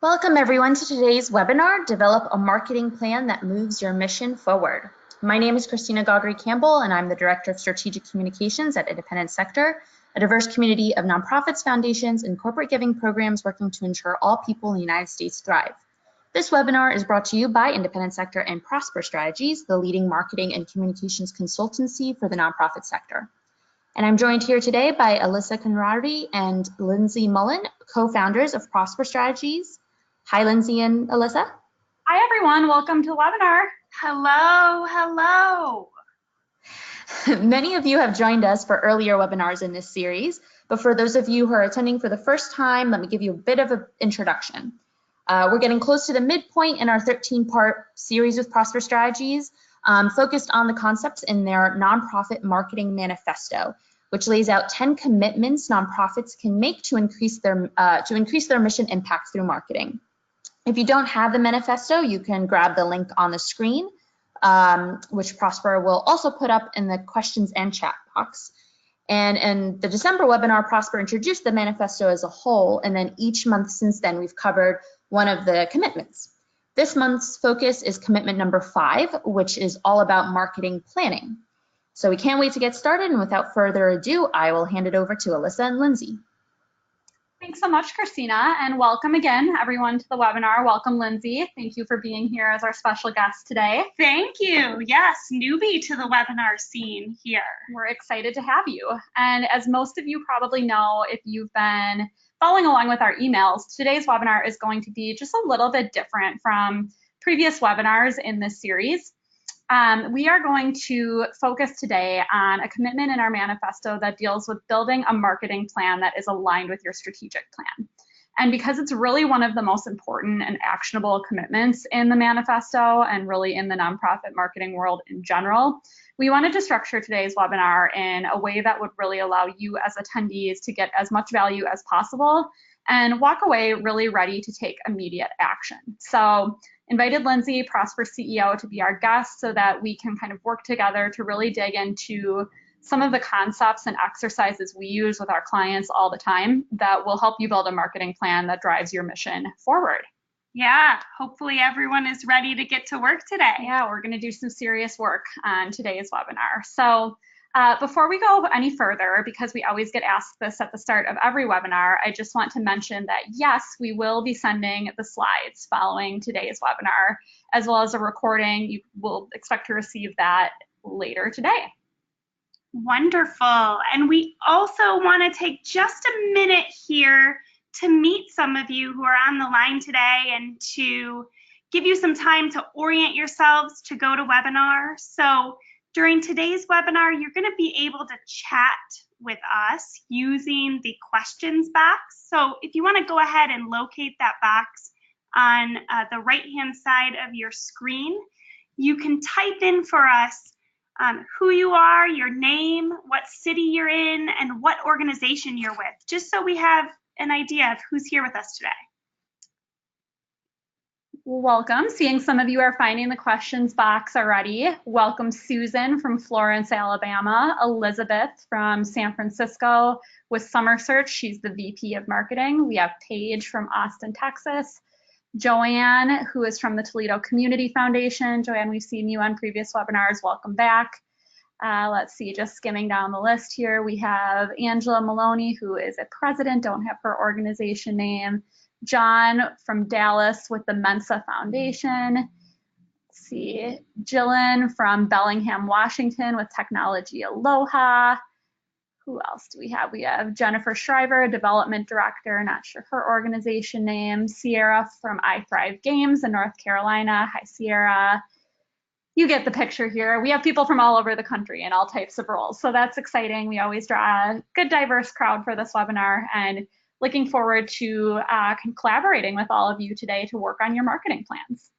Welcome everyone to today's webinar, Develop a Marketing Plan That Moves Your Mission Forward. My name is Christina Gogri-Campbell and I'm the Director of Strategic Communications at Independent Sector, a diverse community of nonprofits, foundations, and corporate giving programs working to ensure all people in the United States thrive. This webinar is brought to you by Independent Sector and Prosper Strategies, the leading marketing and communications consultancy for the nonprofit sector. And I'm joined here today by Alyssa Conradi and Lindsay Mullen, co-founders of Prosper Strategies. Hi, Lindsay and Alyssa. Hi, everyone. Welcome to the webinar. Hello, hello. Many of you have joined us for earlier webinars in this series, but for those of you who are attending for the first time, let me give you a bit of an introduction. We're getting close to the midpoint in our 13-part series with Prosper Strategies, focused on the concepts in their nonprofit marketing manifesto, which lays out 10 commitments nonprofits can make to increase their mission impact through marketing. If you don't have the manifesto, you can grab the link on the screen, which Prosper will also put up in the questions and chat box. And in the December webinar, Prosper introduced the manifesto as a whole, and then each month since then, we've covered one of the commitments. This month's focus is commitment number 5, which is all about marketing planning. So we can't wait to get started, and without further ado, I will hand it over to Alyssa and Lindsay. Thanks so much, Christina, and welcome again, everyone, to the webinar. Welcome, Lindsay. Thank you for being here as our special guest today. Thank you. Yes, newbie to the webinar scene here. We're excited to have you. And as most of you probably know, if you've been following along with our emails, today's webinar is going to be just a little bit different from previous webinars in this series. We are going to focus today on a commitment in our manifesto that deals with building a marketing plan that is aligned with your strategic plan. And because it's really one of the most important and actionable commitments in the manifesto and really in the nonprofit marketing world in general, we wanted to structure today's webinar in a way that would really allow you as attendees to get as much value as possible and walk away really ready to take immediate action. So invited Lindsay, Prosper CEO, to be our guest so that we can kind of work together to really dig into some of the concepts and exercises we use with our clients all the time that will help you build a marketing plan that drives your mission forward. Yeah, hopefully everyone is ready to get to work today. Yeah, we're going to do some serious work on today's webinar. So before we go any further, because we always get asked this at the start of every webinar, I just want to mention that yes, we will be sending the slides following today's webinar, as well as a recording. You will expect to receive that later today. Wonderful. And we also want to take just a minute here to meet some of you who are on the line today and to give you some time to orient yourselves to go to webinar. So during today's webinar, you're going to be able to chat with us using the questions box. So if you want to go ahead and locate that box on the right-hand side of your screen, you can type in for us who you are, your name, what city you're in, and what organization you're with, just so we have an idea of who's here with us today. Welcome. Seeing some of you are finding the questions box already. Welcome Susan from Florence, Alabama, Elizabeth from San Francisco with Summer Search. She's the VP of Marketing. We have Paige from Austin, Texas. Joanne, who is from the Toledo Community Foundation. Joanne, we've seen you on previous webinars. Welcome back. Let's see, just skimming down the list here. We have Angela Maloney, who is a president, don't have her organization name. John from Dallas with the Mensa Foundation. Let's see, Jillian from Bellingham, Washington with Technology Aloha. Who else do we have? We have Jennifer Shriver, Development Director, not sure her organization name. Sierra from iThrive Games in North Carolina. Hi, Sierra. You get the picture here. We have people from all over the country in all types of roles, so that's exciting. We always draw a good, diverse crowd for this webinar, and looking forward to collaborating with all of you today to work on your marketing plans.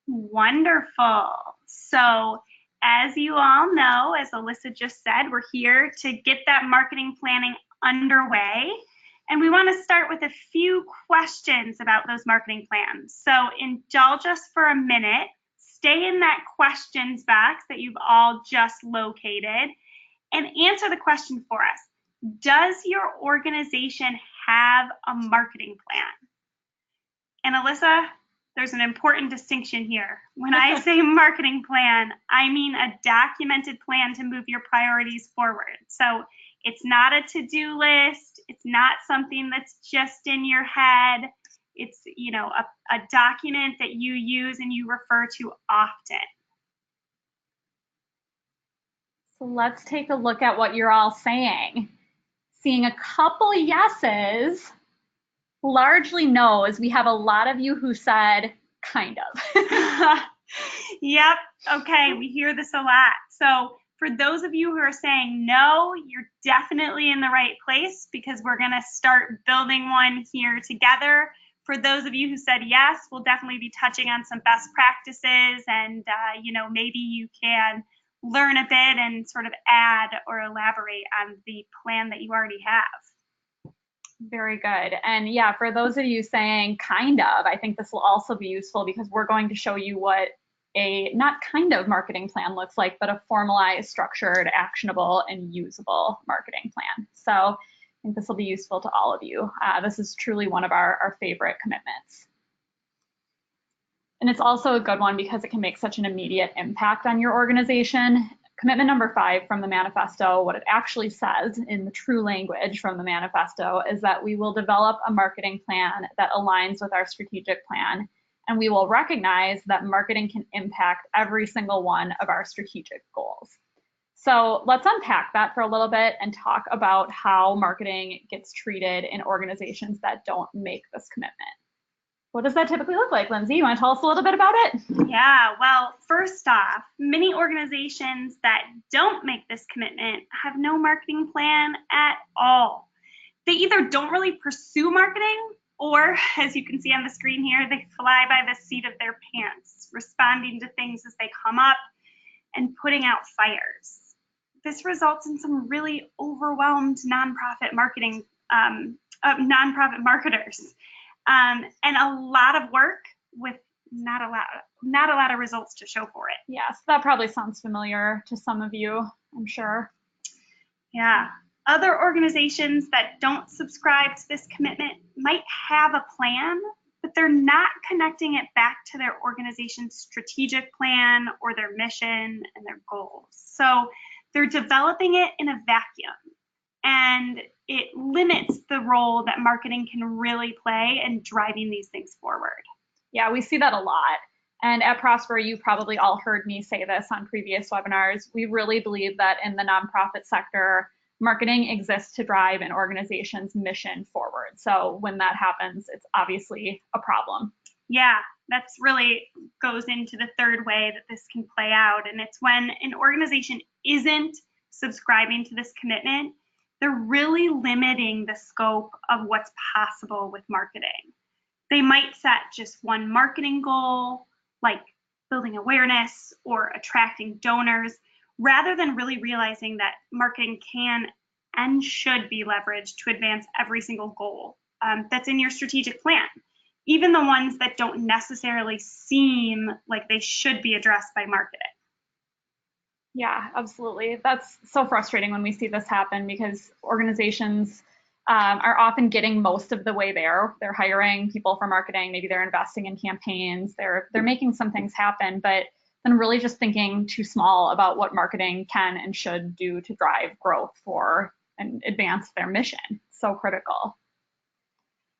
Wonderful. So as you all know, as Alyssa just said, we're here to get that marketing planning underway. And we want to start with a few questions about those marketing plans. So indulge us for a minute. Stay in that questions box that you've all just located and answer the question for us. Does your organization have a marketing plan? And Alyssa, there's an important distinction here. When I say marketing plan, I mean a documented plan to move your priorities forward. So it's not a to-do list. It's not something that's just in your head. It's, you know, a document that you use and you refer to often. So let's take a look at what you're all saying. Seeing a couple yeses, largely no's. We have a lot of you who said kind of. Yep. Okay. We hear this a lot. So for those of you who are saying no, you're definitely in the right place because we're going to start building one here together. For those of you who said yes, we'll definitely be touching on some best practices and, you know, maybe you can learn a bit and sort of add or elaborate on the plan that you already have. Very good. And yeah, for those of you saying kind of, I think this will also be useful because we're going to show you what a not kind of marketing plan looks like, but a formalized, structured, actionable, and usable marketing plan. So I think this will be useful to all of you. This is truly one of our favorite commitments. And it's also a good one because it can make such an immediate impact on your organization. Commitment number 5 from the manifesto, what it actually says in the true language from the manifesto is that we will develop a marketing plan that aligns with our strategic plan, and we will recognize that marketing can impact every single one of our strategic goals. So let's unpack that for a little bit and talk about how marketing gets treated in organizations that don't make this commitment. What does that typically look like, Lindsay? You want to tell us a little bit about it? Yeah, well, first off, many organizations that don't make this commitment have no marketing plan at all. They either don't really pursue marketing or, as you can see on the screen here, they fly by the seat of their pants, responding to things as they come up and putting out fires. This results in some really overwhelmed nonprofit marketers. And a lot of work with not a lot of results to show for it. Yes, that probably sounds familiar to some of you, I'm sure. Yeah. Other organizations that don't subscribe to this commitment might have a plan, but they're not connecting it back to their organization's strategic plan or their mission and their goals. So they're developing it in a vacuum. And it limits the role that marketing can really play in driving these things forward. Yeah, we see that a lot. And at Prosper, you probably all heard me say this on previous webinars. We really believe that in the nonprofit sector, marketing exists to drive an organization's mission forward. So when that happens, it's obviously a problem. Yeah, that's really goes into the third way that this can play out. And it's when an organization isn't subscribing to this commitment, they're really limiting the scope of what's possible with marketing. They might set just one marketing goal, like building awareness or attracting donors, rather than really realizing that marketing can and should be leveraged to advance every single goal that's in your strategic plan, even the ones that don't necessarily seem like they should be addressed by marketing. Yeah, absolutely. That's so frustrating when we see this happen because organizations are often getting most of the way there. They're hiring people for marketing, maybe they're investing in campaigns, they're making some things happen, but then really just thinking too small about what marketing can and should do to drive growth for and advance their mission. So critical.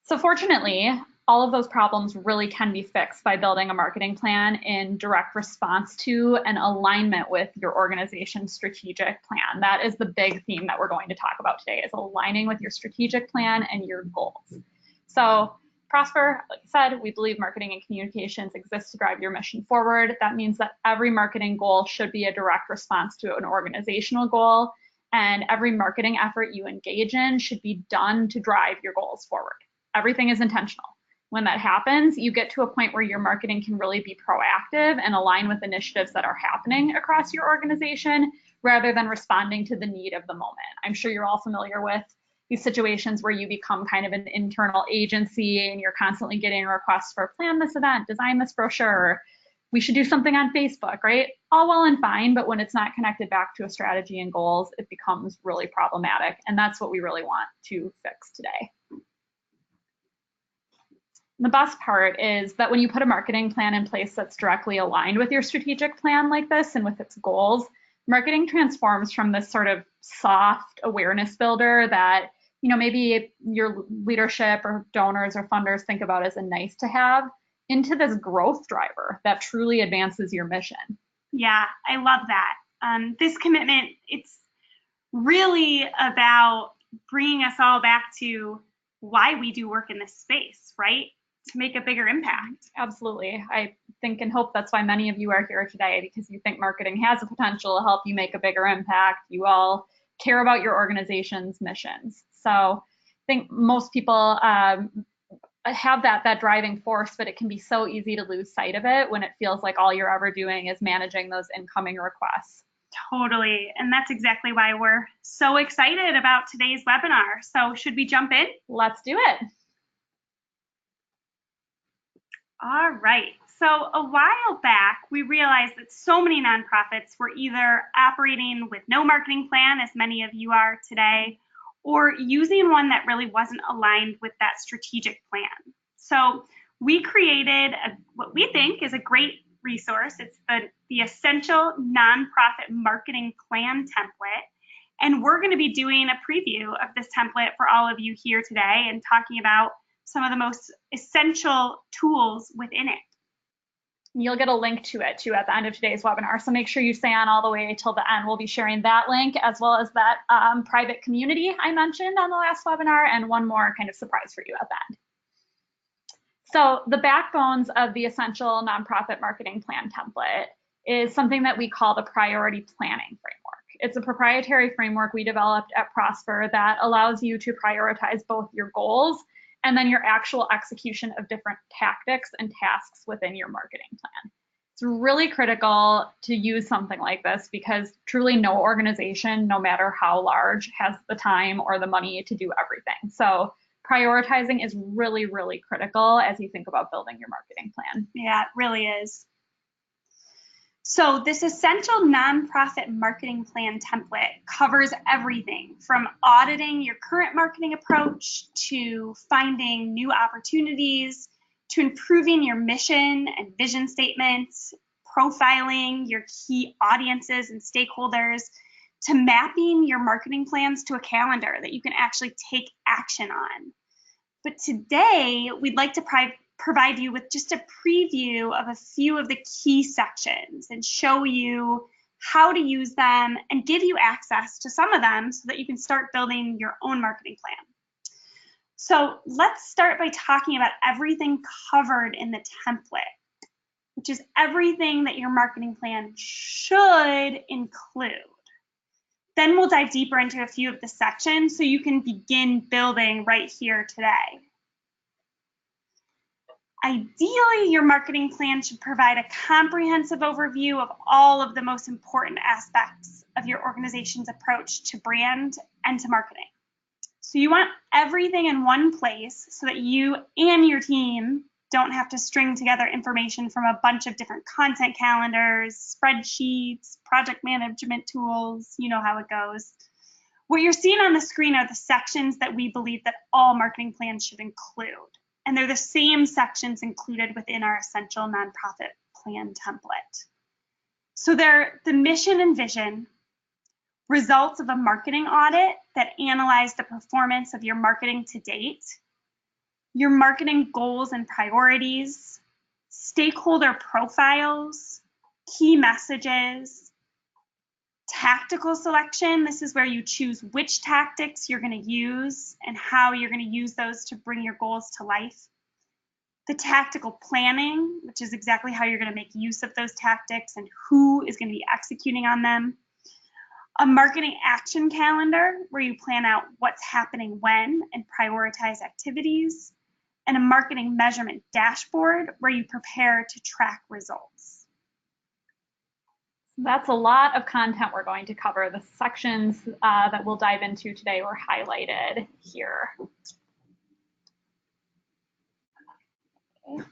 So fortunately, all of those problems really can be fixed by building a marketing plan in direct response to and alignment with your organization's strategic plan. That is the big theme that we're going to talk about today, is aligning with your strategic plan and your goals. So Prosper, like I said, we believe marketing and communications exist to drive your mission forward. That means that every marketing goal should be a direct response to an organizational goal, and every marketing effort you engage in should be done to drive your goals forward. Everything is intentional. When that happens, you get to a point where your marketing can really be proactive and align with initiatives that are happening across your organization rather than responding to the need of the moment. I'm sure you're all familiar with these situations where you become kind of an internal agency and you're constantly getting requests for plan this event, design this brochure, we should do something on Facebook, right? All well and fine, but when it's not connected back to a strategy and goals, it becomes really problematic. And that's what we really want to fix today. The best part is that when you put a marketing plan in place that's directly aligned with your strategic plan like this and with its goals, marketing transforms from this sort of soft awareness builder that, you know, maybe your leadership or donors or funders think about as a nice to have, into this growth driver that truly advances your mission. Yeah, I love that. This commitment, it's really about bringing us all back to why we do work in this space, right? To make a bigger impact. Absolutely. I think and hope that's why many of you are here today, because you think marketing has the potential to help you make a bigger impact. You all care about your organization's missions. So I think most people have that driving force, but it can be so easy to lose sight of it when it feels like all you're ever doing is managing those incoming requests. Totally. And that's exactly why we're so excited about today's webinar. So should we jump in? Let's do it. All right. So a while back, we realized that so many nonprofits were either operating with no marketing plan, as many of you are today, or using one that really wasn't aligned with that strategic plan. So we created what we think is a great resource. It's the Essential Nonprofit Marketing Plan template. And we're going to be doing a preview of this template for all of you here today and talking about some of the most essential tools within it. You'll get a link to it too at the end of today's webinar. So make sure you stay on all the way till the end. We'll be sharing that link as well as that private community I mentioned on the last webinar, and one more kind of surprise for you at the end. So the backbones of the Essential Nonprofit Marketing Plan template is something that we call the Priority Planning Framework. It's a proprietary framework we developed at Prosper that allows you to prioritize both your goals and then your actual execution of different tactics and tasks within your marketing plan. It's really critical to use something like this because truly no organization, no matter how large, has the time or the money to do everything. So prioritizing is really, really critical as you think about building your marketing plan. Yeah, it really is. So this Essential Nonprofit Marketing Plan template covers everything from auditing your current marketing approach to finding new opportunities, to improving your mission and vision statements, profiling your key audiences and stakeholders, to mapping your marketing plans to a calendar that you can actually take action on. But today, we'd like to provide you with just a preview of a few of the key sections and show you how to use them and give you access to some of them so that you can start building your own marketing plan. So let's start by talking about everything covered in the template, which is everything that your marketing plan should include. Then we'll dive deeper into a few of the sections so you can begin building right here today. Ideally, your marketing plan should provide a comprehensive overview of all of the most important aspects of your organization's approach to brand and to marketing. So you want everything in one place so that you and your team don't have to string together information from a bunch of different content calendars, spreadsheets, project management tools, you know how it goes. What you're seeing on the screen are the sections that we believe that all marketing plans should include. And they're the same sections included within our Essential Nonprofit Plan template. So they're the mission and vision, results of a marketing audit that analyze the performance of your marketing to date, your marketing goals and priorities, stakeholder profiles, key messages, tactical selection. This is where you choose which tactics you're going to use and how you're going to use those to bring your goals to life. The tactical planning, which is exactly how you're going to make use of those tactics and who is going to be executing on them. A marketing action calendar where you plan out what's happening when and prioritize activities. And a marketing measurement dashboard where you prepare to track results. That's a lot of content we're going to cover. The sections that we'll dive into today were highlighted here. Okay.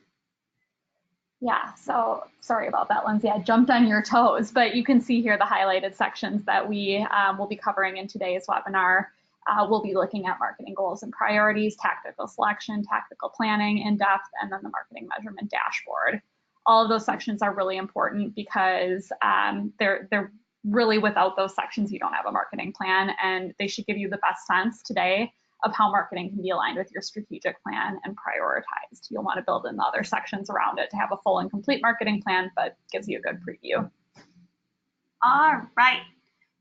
Yeah, so sorry about that, Lindsay. I jumped on your toes, but you can see here the highlighted sections that we will be covering in today's webinar. we'll be looking at marketing goals and priorities, tactical selection, tactical planning in depth, and then the marketing measurement dashboard. All of those sections are really important because they're really, without those sections, you don't have a marketing plan, and they should give you the best sense today of how marketing can be aligned with your strategic plan and prioritized. You'll want to build in the other sections around it to have a full and complete marketing plan, but gives you a good preview. All right.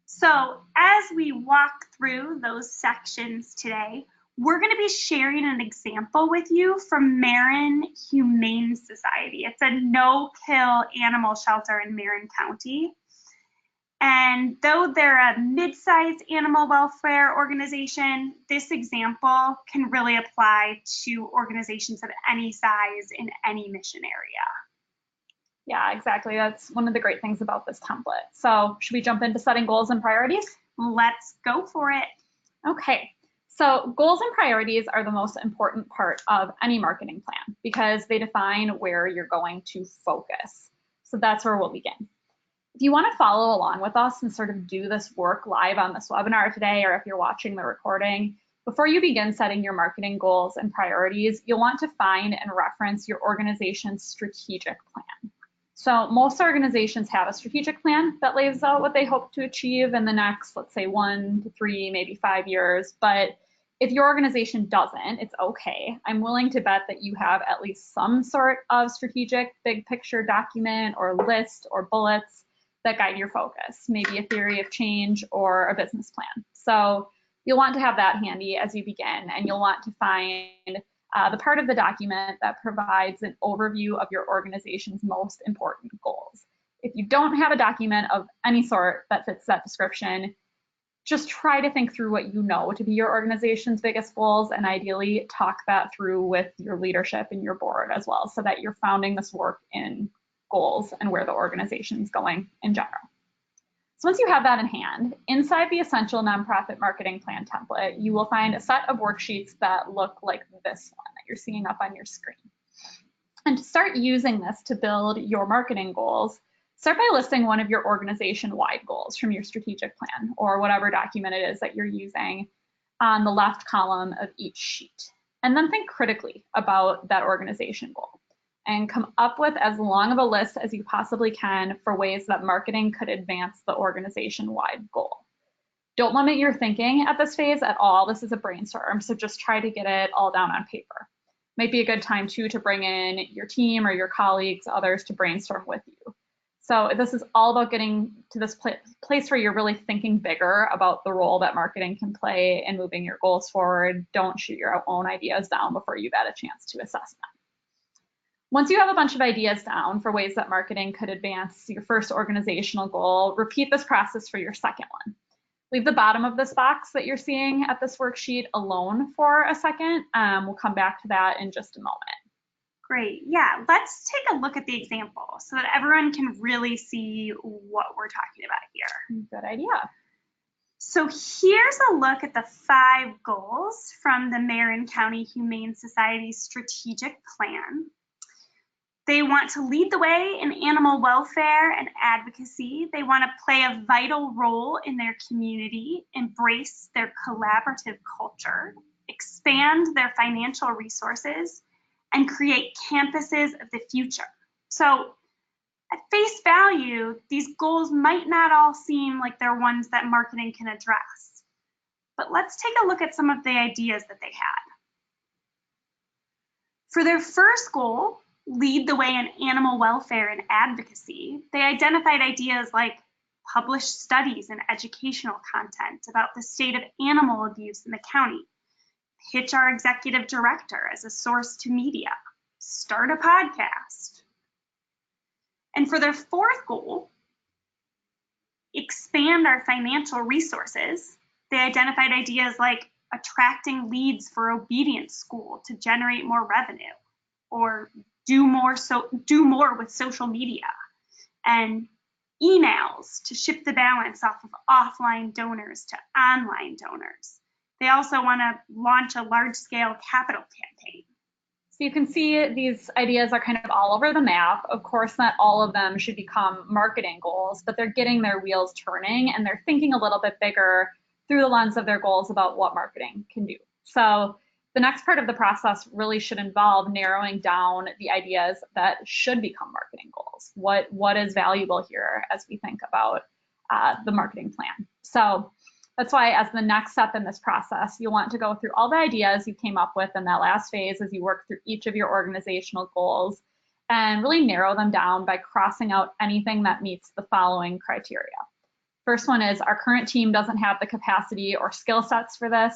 So as we walk through those sections today, we're going to be sharing an example with you from Marin Humane Society. It's a no-kill animal shelter in Marin County. And though they're a mid-sized animal welfare organization, this example can really apply to organizations of any size in any mission area. Yeah, exactly. That's one of the great things about this template. So should we jump into setting goals and priorities? Let's go for it. Okay. So goals and priorities are the most important part of any marketing plan because they define where you're going to focus. So that's where we'll begin. If you want to follow along with us and sort of do this work live on this webinar today, or if you're watching the recording, before you begin setting your marketing goals and priorities, you'll want to find and reference your organization's strategic plan. So most organizations have a strategic plan that lays out what they hope to achieve in the next, let's say, 1 to 3, maybe 5 years. But if your organization doesn't, it's okay. I'm willing to bet that you have at least some sort of strategic big picture document or list or bullets that guide your focus, maybe a theory of change or a business plan. So you'll want to have that handy as you begin, and you'll want to find the part of the document that provides an overview of your organization's most important goals. If you don't have a document of any sort that fits that description, just try to think through what you know to be your organization's biggest goals, and ideally talk that through with your leadership and your board as well, so that you're founding this work in goals and where the organization is going in general. So once you have that in hand, inside the Essential Nonprofit Marketing Plan template, you will find a set of worksheets that look like this one that you're seeing up on your screen. And to start using this to build your marketing goals, start by listing one of your organization-wide goals from your strategic plan or whatever document it is that you're using on the left column of each sheet. And then think critically about that organization goal and come up with as long of a list as you possibly can for ways that marketing could advance the organization-wide goal. Don't limit your thinking at this phase at all. This is a brainstorm, so just try to get it all down on paper. Might be a good time too to bring in your team or your colleagues, others to brainstorm with you. So this is all about getting to this place where you're really thinking bigger about the role that marketing can play in moving your goals forward. Don't shoot your own ideas down before you've had a chance to assess them. Once you have a bunch of ideas down for ways that marketing could advance your first organizational goal, repeat this process for your second one. Leave the bottom of this box that you're seeing at this worksheet alone for a second. We'll come back to that in just a moment. Great. Yeah, let's take a look at the example so that everyone can really see what we're talking about here. Good idea. So here's a look at the 5 goals from the Marin County Humane Society strategic plan. They want to lead the way in animal welfare and advocacy. They want to play a vital role in their community, embrace their collaborative culture, expand their financial resources, and create campuses of the future. So at face value, these goals might not all seem like they're ones that marketing can address. But let's take a look at some of the ideas that they had. For their first goal, lead the way in animal welfare and advocacy, they identified ideas like publish studies and educational content about the state of animal abuse in the county, pitch our executive director as a source to media, start a podcast. And for their fourth goal, expand our financial resources, they identified ideas like attracting leads for obedience school to generate more revenue, or do more with social media, and emails to shift the balance off of offline donors to online donors. They also want to launch a large-scale capital campaign. So you can see these ideas are kind of all over the map. Of course, not all of them should become marketing goals, but they're getting their wheels turning and they're thinking a little bit bigger through the lens of their goals about what marketing can do. So the next part of the process really should involve narrowing down the ideas that should become marketing goals. What is valuable here as we think about the marketing plan? So that's why as the next step in this process, you'll want to go through all the ideas you came up with in that last phase as you work through each of your organizational goals and really narrow them down by crossing out anything that meets the following criteria. First one is our current team doesn't have the capacity or skill sets for this.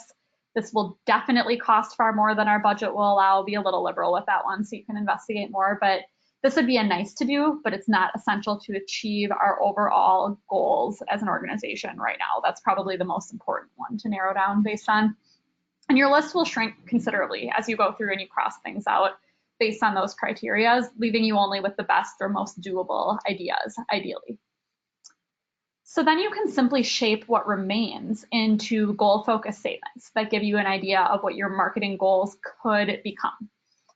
This will definitely cost far more than our budget will allow. Be a little liberal with that one so you can investigate more, but this would be a nice to do, but it's not essential to achieve our overall goals as an organization right now. That's probably the most important one to narrow down based on. And your list will shrink considerably as you go through and you cross things out based on those criteria, leaving you only with the best or most doable ideas, ideally. So then you can simply shape what remains into goal-focused statements that give you an idea of what your marketing goals could become.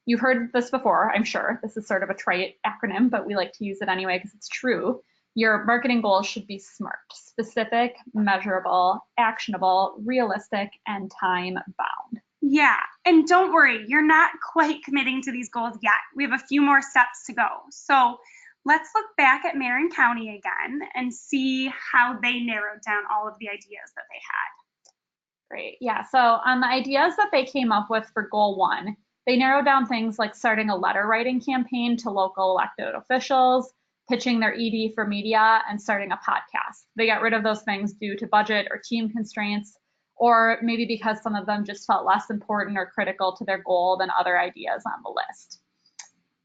You've heard this before, I'm sure. This is sort of a trite acronym, but we like to use it anyway because it's true. Your marketing goals should be SMART: specific, measurable, actionable, realistic, and time-bound. Yeah, and don't worry, you're not quite committing to these goals yet. We have a few more steps to go. So let's look back at Marin County again and see how they narrowed down all of the ideas that they had. Great, yeah, so on the ideas that they came up with for goal 1, they narrowed down things like starting a letter writing campaign to local elected officials, pitching their ED for media, and starting a podcast. They got rid of those things due to budget or team constraints, or maybe because some of them just felt less important or critical to their goal than other ideas on the list.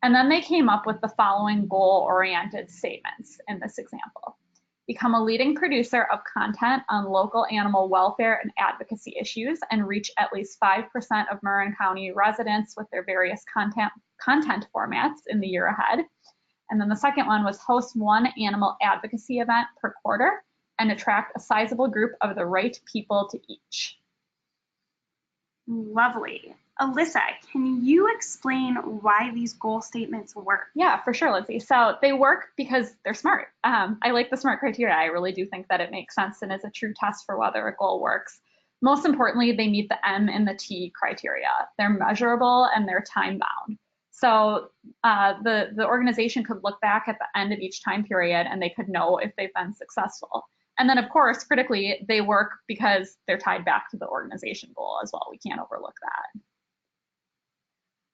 And then they came up with the following goal-oriented statements in this example. Become a leading producer of content on local animal welfare and advocacy issues and reach at least 5% of Marin County residents with their various content formats in the year ahead. And then the second one was host one animal advocacy event per quarter and attract a sizable group of the right people to each. Lovely. Alyssa, can you explain why these goal statements work? Yeah, for sure, Lindsay. So they work because they're smart. I like the SMART criteria. I really do think that it makes sense and is a true test for whether a goal works. Most importantly, they meet the M and the T criteria. They're measurable and they're time bound. So the organization could look back at the end of each time period and they could know if they've been successful. And then of course, critically, they work because they're tied back to the organization goal as well. We can't overlook that.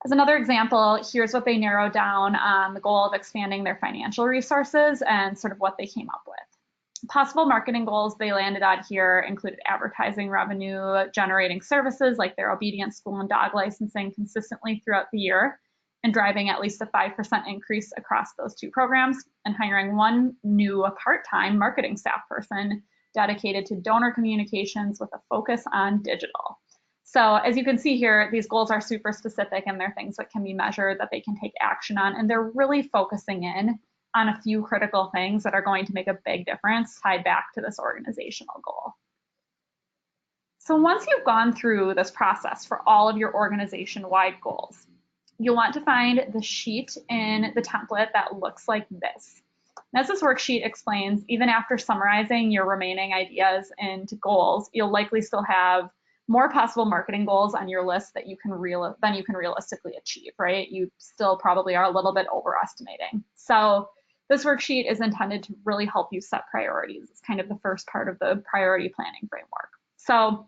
As another example, here's what they narrowed down on the goal of expanding their financial resources and sort of what they came up with. Possible marketing goals they landed on here included advertising revenue, generating services like their obedience school and dog licensing consistently throughout the year, and driving at least a 5% increase across those two programs, and hiring one new part-time marketing staff person dedicated to donor communications with a focus on digital. So as you can see here, these goals are super specific and they're things that can be measured, that they can take action on, and they're really focusing in on a few critical things that are going to make a big difference tied back to this organizational goal. So once you've gone through this process for all of your organization-wide goals, you'll want to find the sheet in the template that looks like this. And as this worksheet explains, even after summarizing your remaining ideas into goals, you'll likely still have more possible marketing goals on your list that you can realistically achieve, right? You still probably are a little bit overestimating. So this worksheet is intended to really help you set priorities. It's kind of the first part of the priority planning framework. So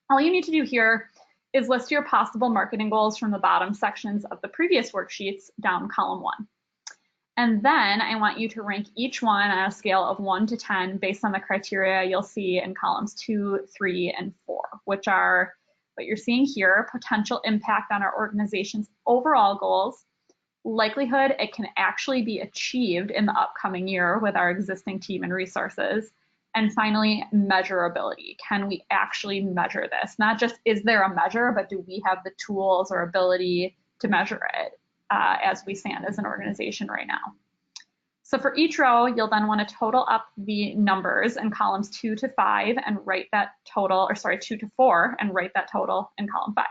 all you need to do here is list your possible marketing goals from the bottom sections of the previous worksheets down column 1. And then I want you to rank each one on a scale of 1 to 10 based on the criteria you'll see in columns 2, 3, and 4, which are what you're seeing here: potential impact on our organization's overall goals, likelihood it can actually be achieved in the upcoming year with our existing team and resources, and finally, measurability. Can we actually measure this? Not just is there a measure, but do we have the tools or ability to measure it? As we stand as an organization right now. So for each row, you'll then want to total up the numbers in columns 2 to 5 and write that total, or sorry, 2 to 4 and write that total in column 5.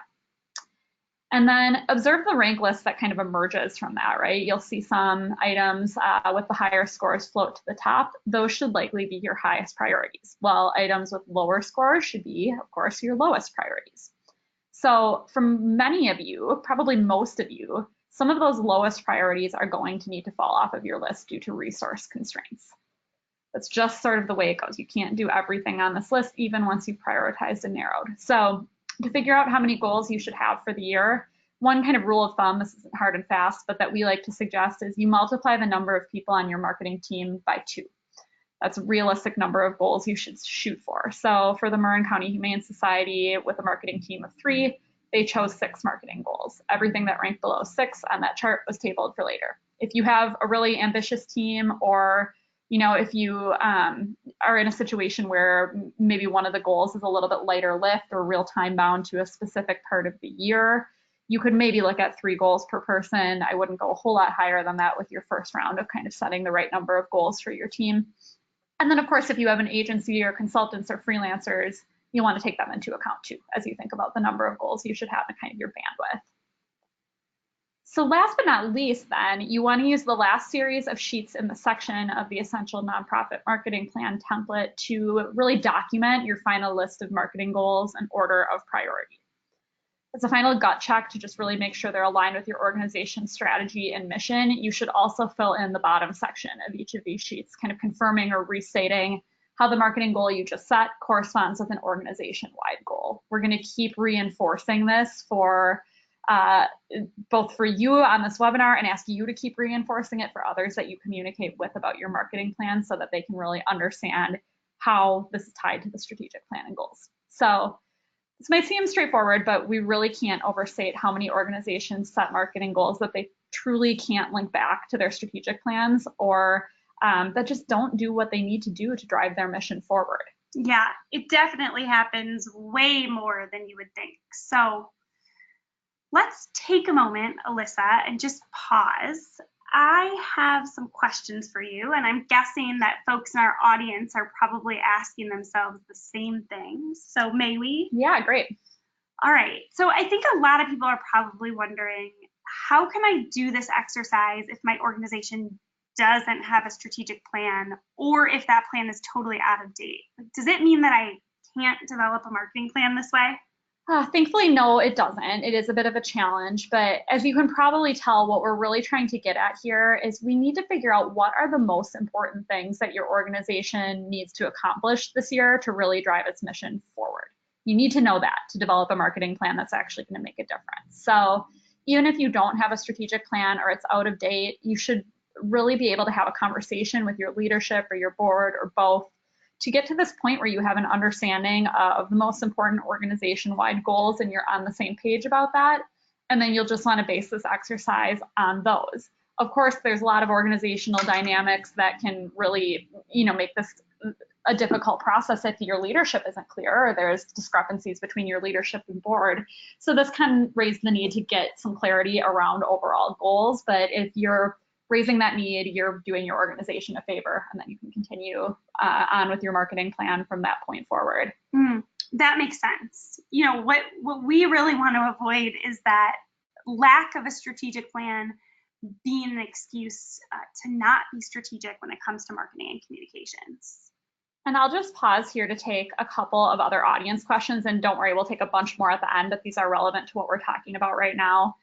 And then observe the rank list that kind of emerges from that, right? You'll see some items with the higher scores float to the top. Those should likely be your highest priorities, while items with lower scores should be, of course, your lowest priorities. So for many of you, probably most of you, some of those lowest priorities are going to need to fall off of your list due to resource constraints. That's just sort of the way it goes. You can't do everything on this list, even once you've prioritized and narrowed. So to figure out how many goals you should have for the year, one kind of rule of thumb, this isn't hard and fast, but that we like to suggest is you multiply the number of people on your marketing team by 2. That's a realistic number of goals you should shoot for. So for the Marin County Humane Society with a marketing team of 3, they chose 6 marketing goals. Everything that ranked below 6 on that chart was tabled for later. If you have a really ambitious team, or if you are in a situation where maybe one of the goals is a little bit lighter lift or real time bound to a specific part of the year, you could maybe look at 3 goals per person. I wouldn't go a whole lot higher than that with your first round of kind of setting the right number of goals for your team. And then, of course, if you have an agency or consultants or freelancers, you want to take them into account too, as you think about the number of goals you should have in kind of your bandwidth. So last but not least, then, you want to use the last series of sheets in the section of the Essential Nonprofit Marketing Plan template to really document your final list of marketing goals in order of priority. As a final gut check to just really make sure they're aligned with your organization's strategy and mission, you should also fill in the bottom section of each of these sheets, kind of confirming or restating how the marketing goal you just set corresponds with an organization-wide goal. We're going to keep reinforcing this for both for you on this webinar and ask you to keep reinforcing it for others that you communicate with about your marketing plan so that they can really understand how this is tied to the strategic plan and goals. So this might seem straightforward, but we really can't overstate how many organizations set marketing goals that they truly can't link back to their strategic plans, or that just don't do what they need to do to drive their mission forward. Yeah, it definitely happens way more than you would think. So let's take a moment, Alyssa, and just pause. I have some questions for you, and I'm guessing that folks in our audience are probably asking themselves the same things. So may we? Yeah, great. All right. So I think a lot of people are probably wondering, how can I do this exercise if my organization doesn't have a strategic plan, or if that plan is totally out of date? Does it mean that I can't develop a marketing plan this way? Thankfully, no, it doesn't. It is a bit of a challenge, but as you can probably tell, what we're really trying to get at here is we need to figure out what are the most important things that your organization needs to accomplish this year to really drive its mission forward. You need to know that to develop a marketing plan that's actually going to make a difference. So even if you don't have a strategic plan or it's out of date, you should really be able to have a conversation with your leadership or your board or both to get to this point where you have an understanding of the most important organization-wide goals and you're on the same page about that. And then you'll just want to base this exercise on those. Of course, there's a lot of organizational dynamics that can really, make this a difficult process if your leadership isn't clear or there's discrepancies between your leadership and board. So this can raise the need to get some clarity around overall goals. But if you're raising that need, you're doing your organization a favor, and then you can continue on with your marketing plan from that point forward. That makes sense. What we really want to avoid is that lack of a strategic plan being an excuse to not be strategic when it comes to marketing and communications. And I'll just pause here to take a couple of other audience questions, and don't worry, we'll take a bunch more at the end, but these are relevant to what we're talking about right now.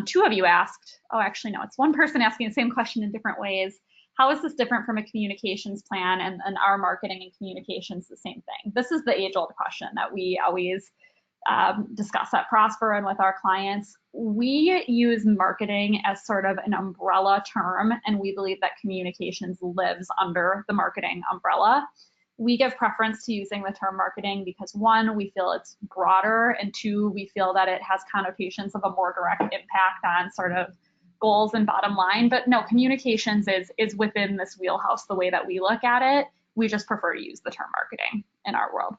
2 of you asked, actually no, it's one person asking the same question in different ways. How is this different from a communications plan, and our marketing and communications the same thing? This is the age-old question that we always discuss at Prosper and with our clients. We use marketing as sort of an umbrella term, and we believe that communications lives under the marketing umbrella. We give preference to using the term marketing because 1, we feel it's broader, and 2, we feel that it has connotations of a more direct impact on sort of goals and bottom line. But no, communications is within this wheelhouse the way that we look at it. We just prefer to use the term marketing in our world.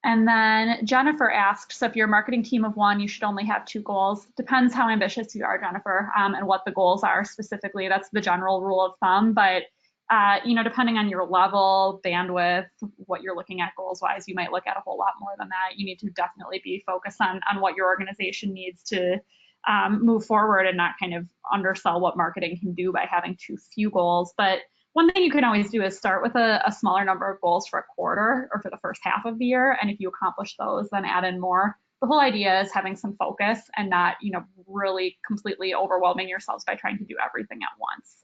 And then Jennifer asked, so if you're a marketing team of 1, you should only have 2 goals. Depends how ambitious you are, Jennifer, and what the goals are specifically. That's the general rule of thumb. But Depending on your level, bandwidth, what you're looking at goals wise, you might look at a whole lot more than that. You need to definitely be focused on what your organization needs to move forward and not kind of undersell what marketing can do by having too few goals. But one thing you can always do is start with a smaller number of goals for a quarter or for the first half of the year. And if you accomplish those, then add in more. The whole idea is having some focus and not, really completely overwhelming yourselves by trying to do everything at once.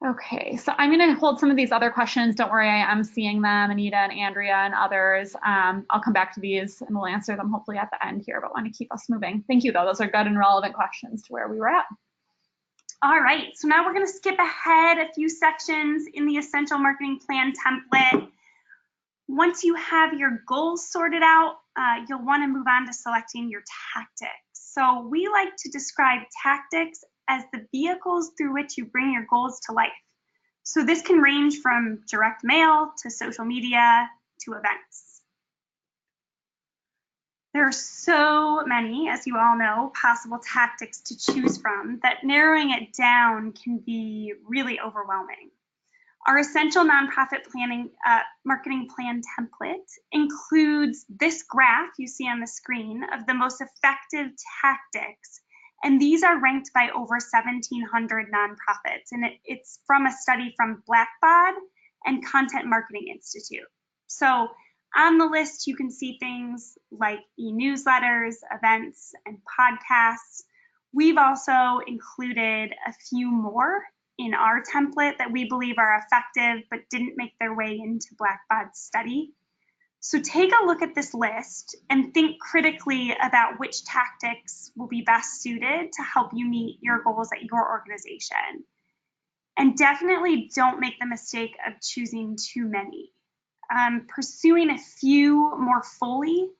Okay, so I'm going to hold some of these other questions. Don't worry, I am seeing them, Anita and Andrea and others. I'll come back to these and we'll answer them hopefully at the end here, but want to keep us moving. Thank you, though. Those are good and relevant questions to where we were at. All right, so now we're going to skip ahead a few sections in the Essential Marketing Plan template. Once you have your goals sorted out, you'll want to move on to selecting your tactics. So we like to describe tactics as the vehicles through which you bring your goals to life. So this can range from direct mail to social media to events. There are so many, as you all know, possible tactics to choose from that narrowing it down can be really overwhelming. Our Essential Nonprofit Marketing Plan template includes this graph you see on the screen of the most effective tactics. And these are ranked by over 1,700 nonprofits. And it's from a study from Blackbaud and Content Marketing Institute. So on the list, you can see things like e-newsletters, events, and podcasts. We've also included a few more in our template that we believe are effective but didn't make their way into Blackbaud's study. So take a look at this list and think critically about which tactics will be best suited to help you meet your goals at your organization. And definitely don't make the mistake of choosing too many. Pursuing a few more fully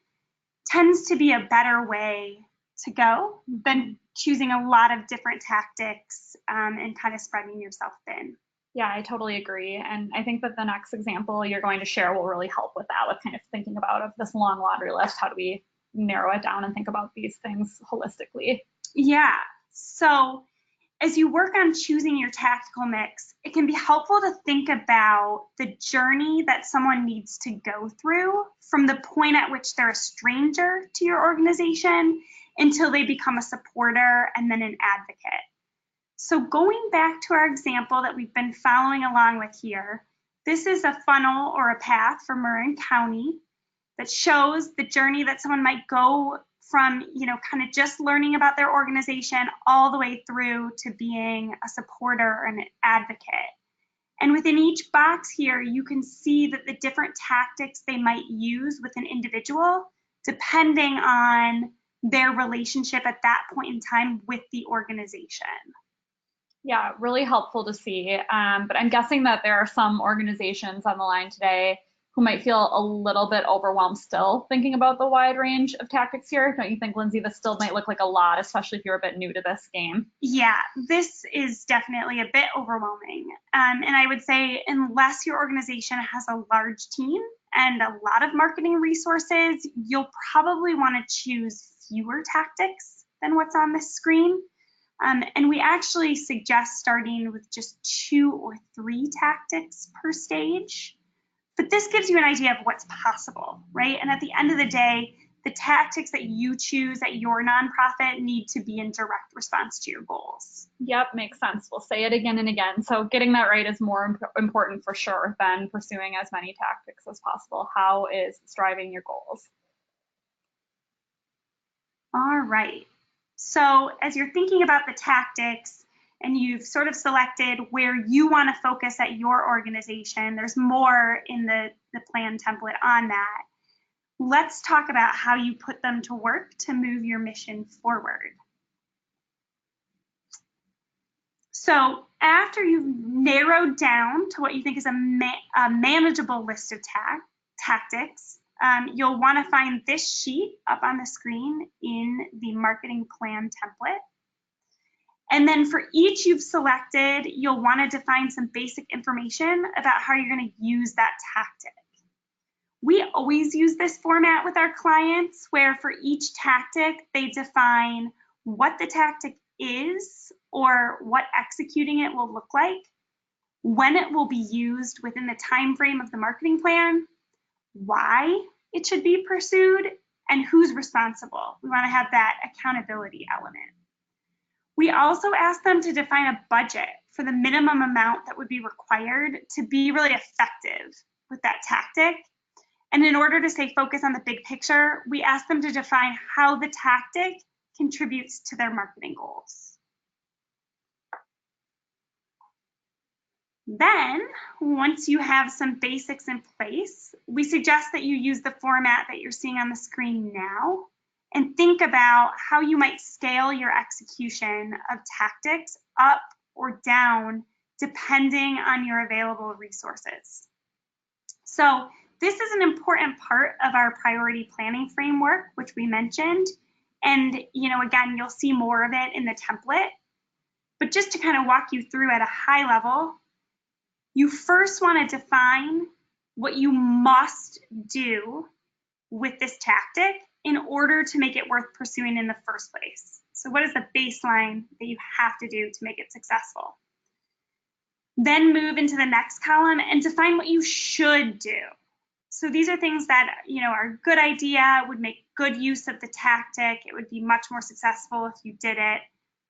tends to be a better way to go than choosing a lot of different tactics and kind of spreading yourself thin. Yeah, I totally agree. And I think that the next example you're going to share will really help with that, with kind of thinking about of this long laundry list. How do we narrow it down and think about these things holistically? Yeah, so as you work on choosing your tactical mix, it can be helpful to think about the journey that someone needs to go through from the point at which they're a stranger to your organization until they become a supporter and then an advocate. So going back to our example that we've been following along with here, this is a funnel or a path for Marin County that shows the journey that someone might go from, kind of just learning about their organization all the way through to being a supporter or an advocate. And within each box here, you can see that the different tactics they might use with an individual, depending on their relationship at that point in time with the organization. Yeah, really helpful to see. But I'm guessing that there are some organizations on the line today who might feel a little bit overwhelmed still thinking about the wide range of tactics here. Don't you think, Lindsay, this still might look like a lot, especially if you're a bit new to this game? Yeah, this is definitely a bit overwhelming. And I would say unless your organization has a large team and a lot of marketing resources, you'll probably want to choose fewer tactics than what's on this screen. And we actually suggest starting with just 2 or 3 tactics per stage. But this gives you an idea of what's possible, right? And at the end of the day, the tactics that you choose at your nonprofit need to be in direct response to your goals. Yep, makes sense. We'll say it again and again. So getting that right is more important for sure than pursuing as many tactics as possible. How is this driving your goals? All right. So as you're thinking about the tactics and you've sort of selected where you want to focus at your organization, there's more in the plan template on that. Let's talk about how you put them to work to move your mission forward. So after you've narrowed down to what you think is a manageable list of tactics, you'll want to find this sheet up on the screen in the marketing plan template. And then for each you've selected, you'll want to define some basic information about how you're going to use that tactic. We always use this format with our clients where for each tactic, they define what the tactic is or what executing it will look like. when it will be used within the time frame of the marketing plan, why it should be pursued, and who's responsible. We want to have that accountability element. We also ask them to define a budget for the minimum amount that would be required to be really effective with that tactic. And in order to stay focused on the big picture, we ask them to define how the tactic contributes to their marketing goals. Then, once you have some basics in place, we suggest that you use the format that you're seeing on the screen now and think about how you might scale your execution of tactics up or down depending on your available resources. So this is an important part of our priority planning framework, which we mentioned. And, again, you'll see more of it in the template. But just to kind of walk you through at a high level, you first want to define what you must do with this tactic in order to make it worth pursuing in the first place. So what is the baseline that you have to do to make it successful? Then move into the next column and define what you should do. So these are things that, are a good idea, would make good use of the tactic. It would be much more successful if you did it,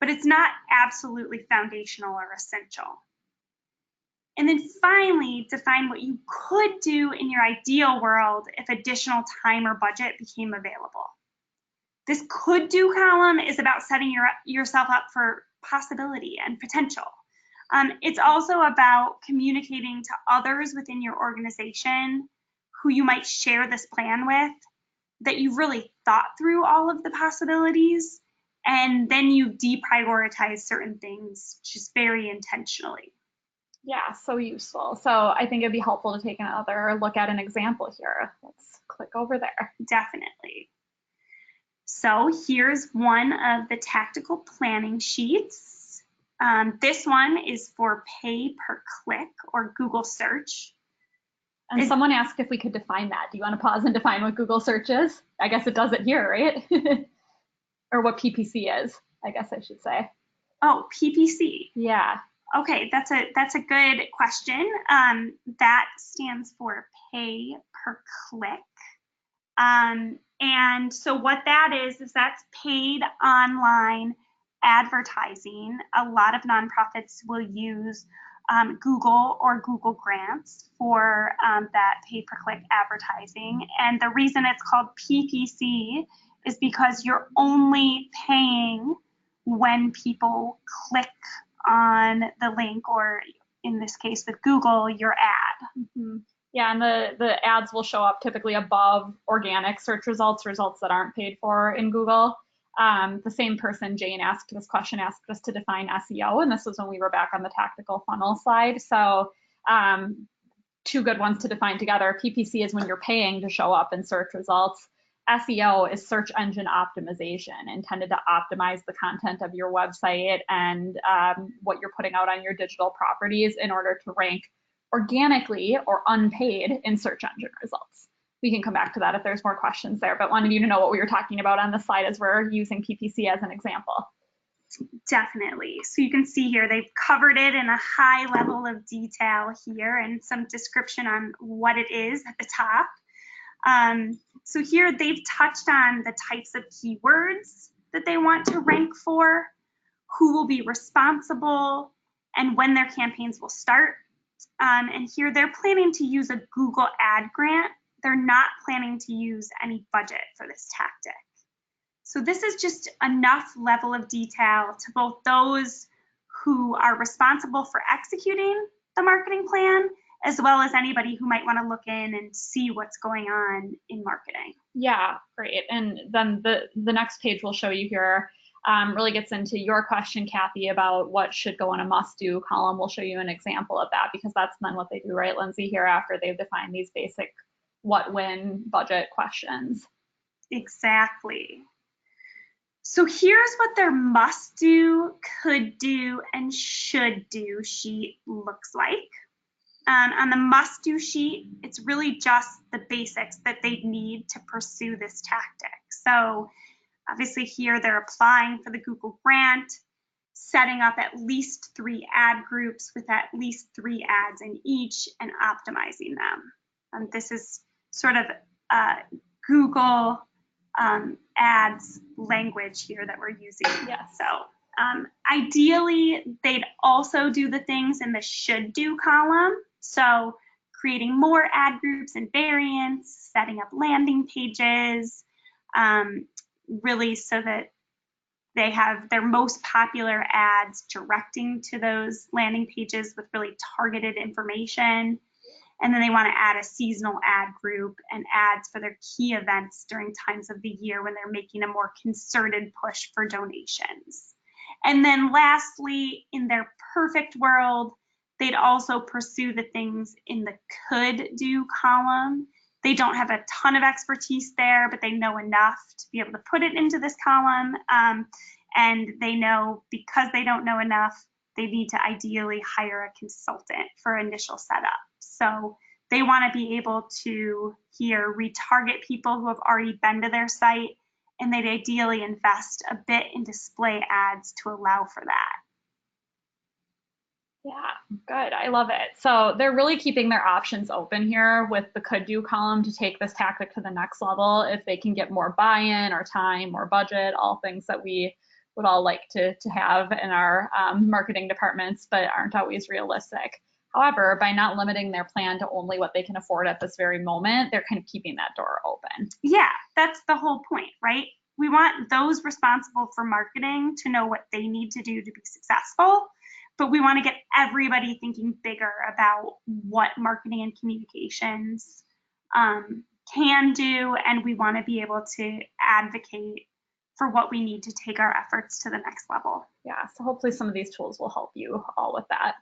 but it's not absolutely foundational or essential. And then finally, define what you could do in your ideal world if additional time or budget became available. This could do column is about setting yourself up for possibility and potential. It's also about communicating to others within your organization who you might share this plan with, that you've really thought through all of the possibilities, and then you deprioritize certain things just very intentionally. Yeah, so useful. So I think it'd be helpful to take another look at an example here. Let's click over there. Definitely. So here's one of the tactical planning sheets. This one is for pay per click or Google search. And someone asked if we could define that. Do you want to pause and define what Google search is? I guess it does it here, right? Or what PPC is, I guess I should say. Oh, PPC. Yeah. Okay, that's a good question. That stands for pay per click. And so what that is that's paid online advertising. A lot of nonprofits will use Google or Google Grants for that pay per click advertising. And the reason it's called PPC is because you're only paying when people click on the link, or in this case with Google, your ad. Mm-hmm. Yeah, and the ads will show up typically above organic search results that aren't paid for in Google. The same person, Jane, asked this question, asked us to define SEO, and this was when we were back on the tactical funnel slide. So two good ones to define together. PPC is when you're paying to show up in search results. SEO is search engine optimization, intended to optimize the content of your website and what you're putting out on your digital properties in order to rank organically or unpaid in search engine results. We can come back to that if there's more questions there, but wanted you to know what we were talking about on the slide as we're using PPC as an example. Definitely. So you can see here, they've covered it in a high level of detail here and some description on what it is at the top. So here they've touched on the types of keywords that they want to rank for, who will be responsible, and when their campaigns will start. And here they're planning to use a Google ad grant. They're not planning to use any budget for this tactic. So this is just enough level of detail to both those who are responsible for executing the marketing plan, as well as anybody who might want to look in and see what's going on in marketing. Yeah, great. And then the next page we'll show you here really gets into your question, Kathy, about what should go in a must-do column. We'll show you an example of that because that's then what they do, right, Lindsay, here after they've defined these basic what, when, budget questions. Exactly. So here's what their must-do, could-do, and should-do sheet looks like. On the must-do sheet, it's really just the basics that they need to pursue this tactic. So obviously here they're applying for the Google grant, setting up at least 3 ad groups with at least 3 ads in each and optimizing them. This is sort of Google ads language here that we're using. Yeah. So ideally, they'd also do the things in the should do column. So creating more ad groups and variants, setting up landing pages, really so that they have their most popular ads directing to those landing pages with really targeted information. And then they want to add a seasonal ad group and ads for their key events during times of the year when they're making a more concerted push for donations. And then lastly, in their perfect world, they'd also pursue the things in the could do column. They don't have a ton of expertise there, but they know enough to be able to put it into this column. And they know because they don't know enough, they need to ideally hire a consultant for initial setup. So they want to be able to here retarget people who have already been to their site, and they'd ideally invest a bit in display ads to allow for that. Yeah, good. I love it. So they're really keeping their options open here with the could do column to take this tactic to the next level if they can get more buy-in or time or budget, all things that we would all like to have in our marketing departments, but aren't always realistic. However, by not limiting their plan to only what they can afford at this very moment, they're kind of keeping that door open. Yeah, that's the whole point, right? We want those responsible for marketing to know what they need to do to be successful, but we want to get everybody thinking bigger about what marketing and communications can do, and we want to be able to advocate for what we need to take our efforts to the next level. Yeah, so hopefully some of these tools will help you all with that.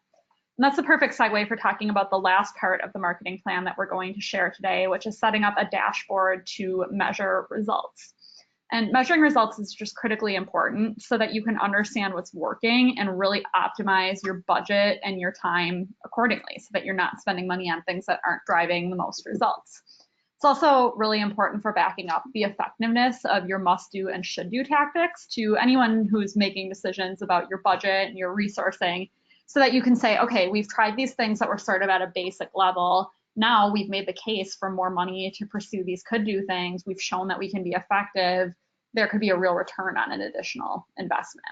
And that's the perfect segue for talking about the last part of the marketing plan that we're going to share today, which is setting up a dashboard to measure results. And measuring results is just critically important so that you can understand what's working and really optimize your budget and your time accordingly so that you're not spending money on things that aren't driving the most results. It's also really important for backing up the effectiveness of your must-do and should-do tactics to anyone who's making decisions about your budget and your resourcing, so that you can say, okay, we've tried these things that were sort of at a basic level. Now we've made the case for more money to pursue these could-do things. We've shown that we can be effective. There could be a real return on an additional investment.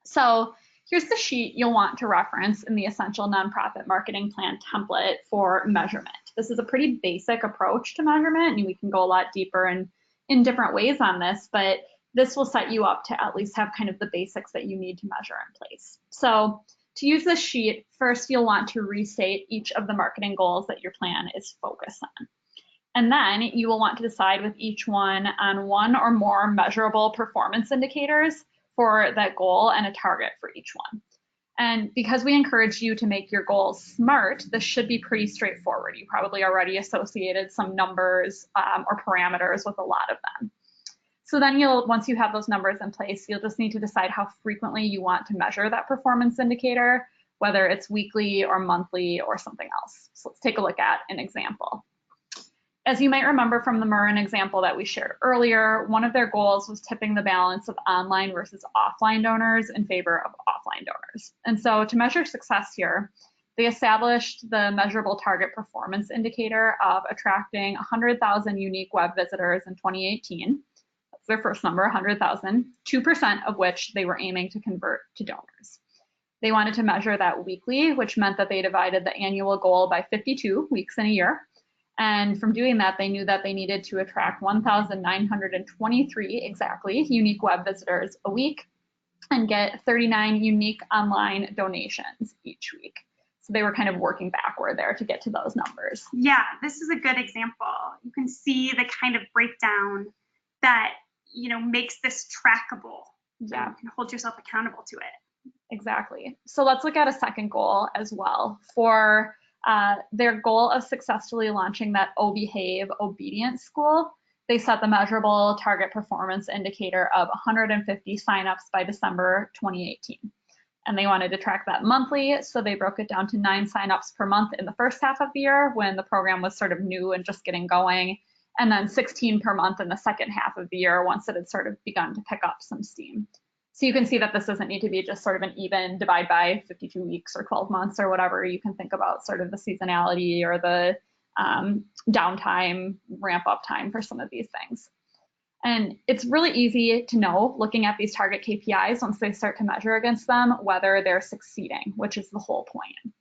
So here's the sheet you'll want to reference in the Essential Nonprofit Marketing Plan template for measurement. This is a pretty basic approach to measurement, and we can go a lot deeper in different ways on this, but this will set you up to at least have kind of the basics that you need to measure in place. So to use this sheet, first you'll want to restate each of the marketing goals that your plan is focused on. And then you will want to decide with each one on one or more measurable performance indicators for that goal and a target for each one. And because we encourage you to make your goals SMART, this should be pretty straightforward. You probably already associated some numbers or parameters with a lot of them. So then once you have those numbers in place, you'll just need to decide how frequently you want to measure that performance indicator, whether it's weekly or monthly or something else. So let's take a look at an example. As you might remember from the Marin example that we shared earlier, one of their goals was tipping the balance of online versus offline donors in favor of offline donors. And so to measure success here, they established the measurable target performance indicator of attracting 100,000 unique web visitors in 2018. That's their first number, 100,000, 2% of which they were aiming to convert to donors. They wanted to measure that weekly, which meant that they divided the annual goal by 52 weeks in a year. And from doing that, they knew that they needed to attract 1,923 exactly unique web visitors a week and get 39 unique online donations each week. So they were kind of working backward there to get to those numbers. Yeah, this is a good example. You can see the kind of breakdown that, makes this trackable. Yeah. You can hold yourself accountable to it. Exactly. So let's look at a second goal as well. For their goal of successfully launching that OBehave obedience school, they set the measurable target performance indicator of 150 signups by December 2018. And they wanted to track that monthly, so they broke it down to 9 signups per month in the first half of the year when the program was sort of new and just getting going, and then 16 per month in the second half of the year once it had sort of begun to pick up some steam. So you can see that this doesn't need to be just sort of an even divide by 52 weeks or 12 months or whatever. You can think about sort of the seasonality or the downtime, ramp up time for some of these things. And it's really easy to know, looking at these target KPIs, once they start to measure against them, whether they're succeeding, which is the whole point.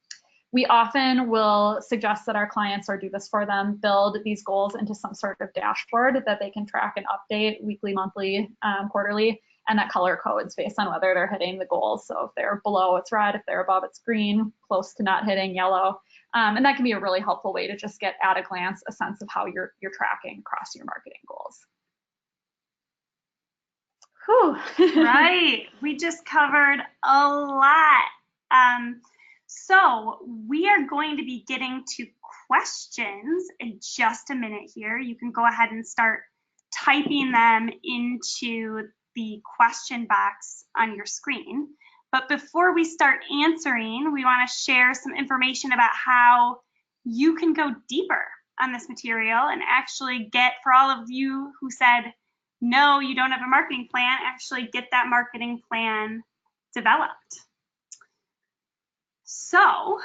We often will suggest that our clients, or do this for them, build these goals into some sort of dashboard that they can track and update weekly, monthly, quarterly, and that color codes based on whether they're hitting the goals. So if they're below, it's red. If they're above, it's green, close to not hitting, yellow. And that can be a really helpful way to just get at a glance a sense of how you're tracking across your marketing goals. Whew. Right, we just covered a lot. So we are going to be getting to questions in just a minute here. You can go ahead and start typing them into the question box on your screen. But before we start answering, we want to share some information about how you can go deeper on this material and actually get, for all of you who said, no, you don't have a marketing plan, actually get that marketing plan developed. So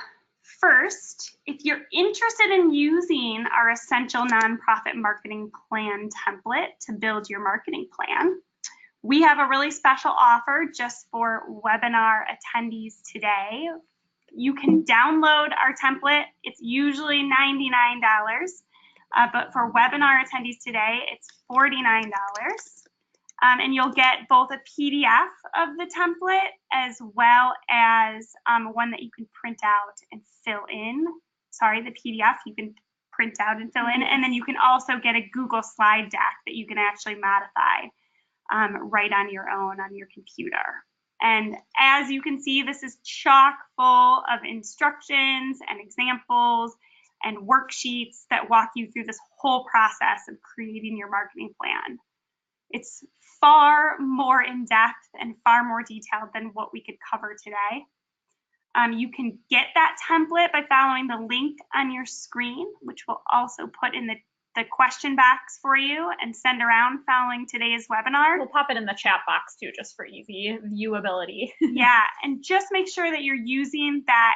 first, if you're interested in using our Essential Nonprofit Marketing Plan template to build your marketing plan, we have a really special offer just for webinar attendees today. You can download our template. It's usually $99, but for webinar attendees today, it's $49. And you'll get both a PDF of the template as well as one that you can print out and fill in. Sorry, the PDF you can print out and fill in. And then you can also get a Google slide deck that you can actually modify right on your own on your computer. And as you can see, this is chock full of instructions and examples and worksheets that walk you through this whole process of creating your marketing plan. It's far more in-depth and far more detailed than what we could cover today. You can get that template by following the link on your screen, which we'll also put in the question box for you and send around following today's webinar. We'll pop it in the chat box too, just for easy viewability. Yeah, and just make sure that you're using that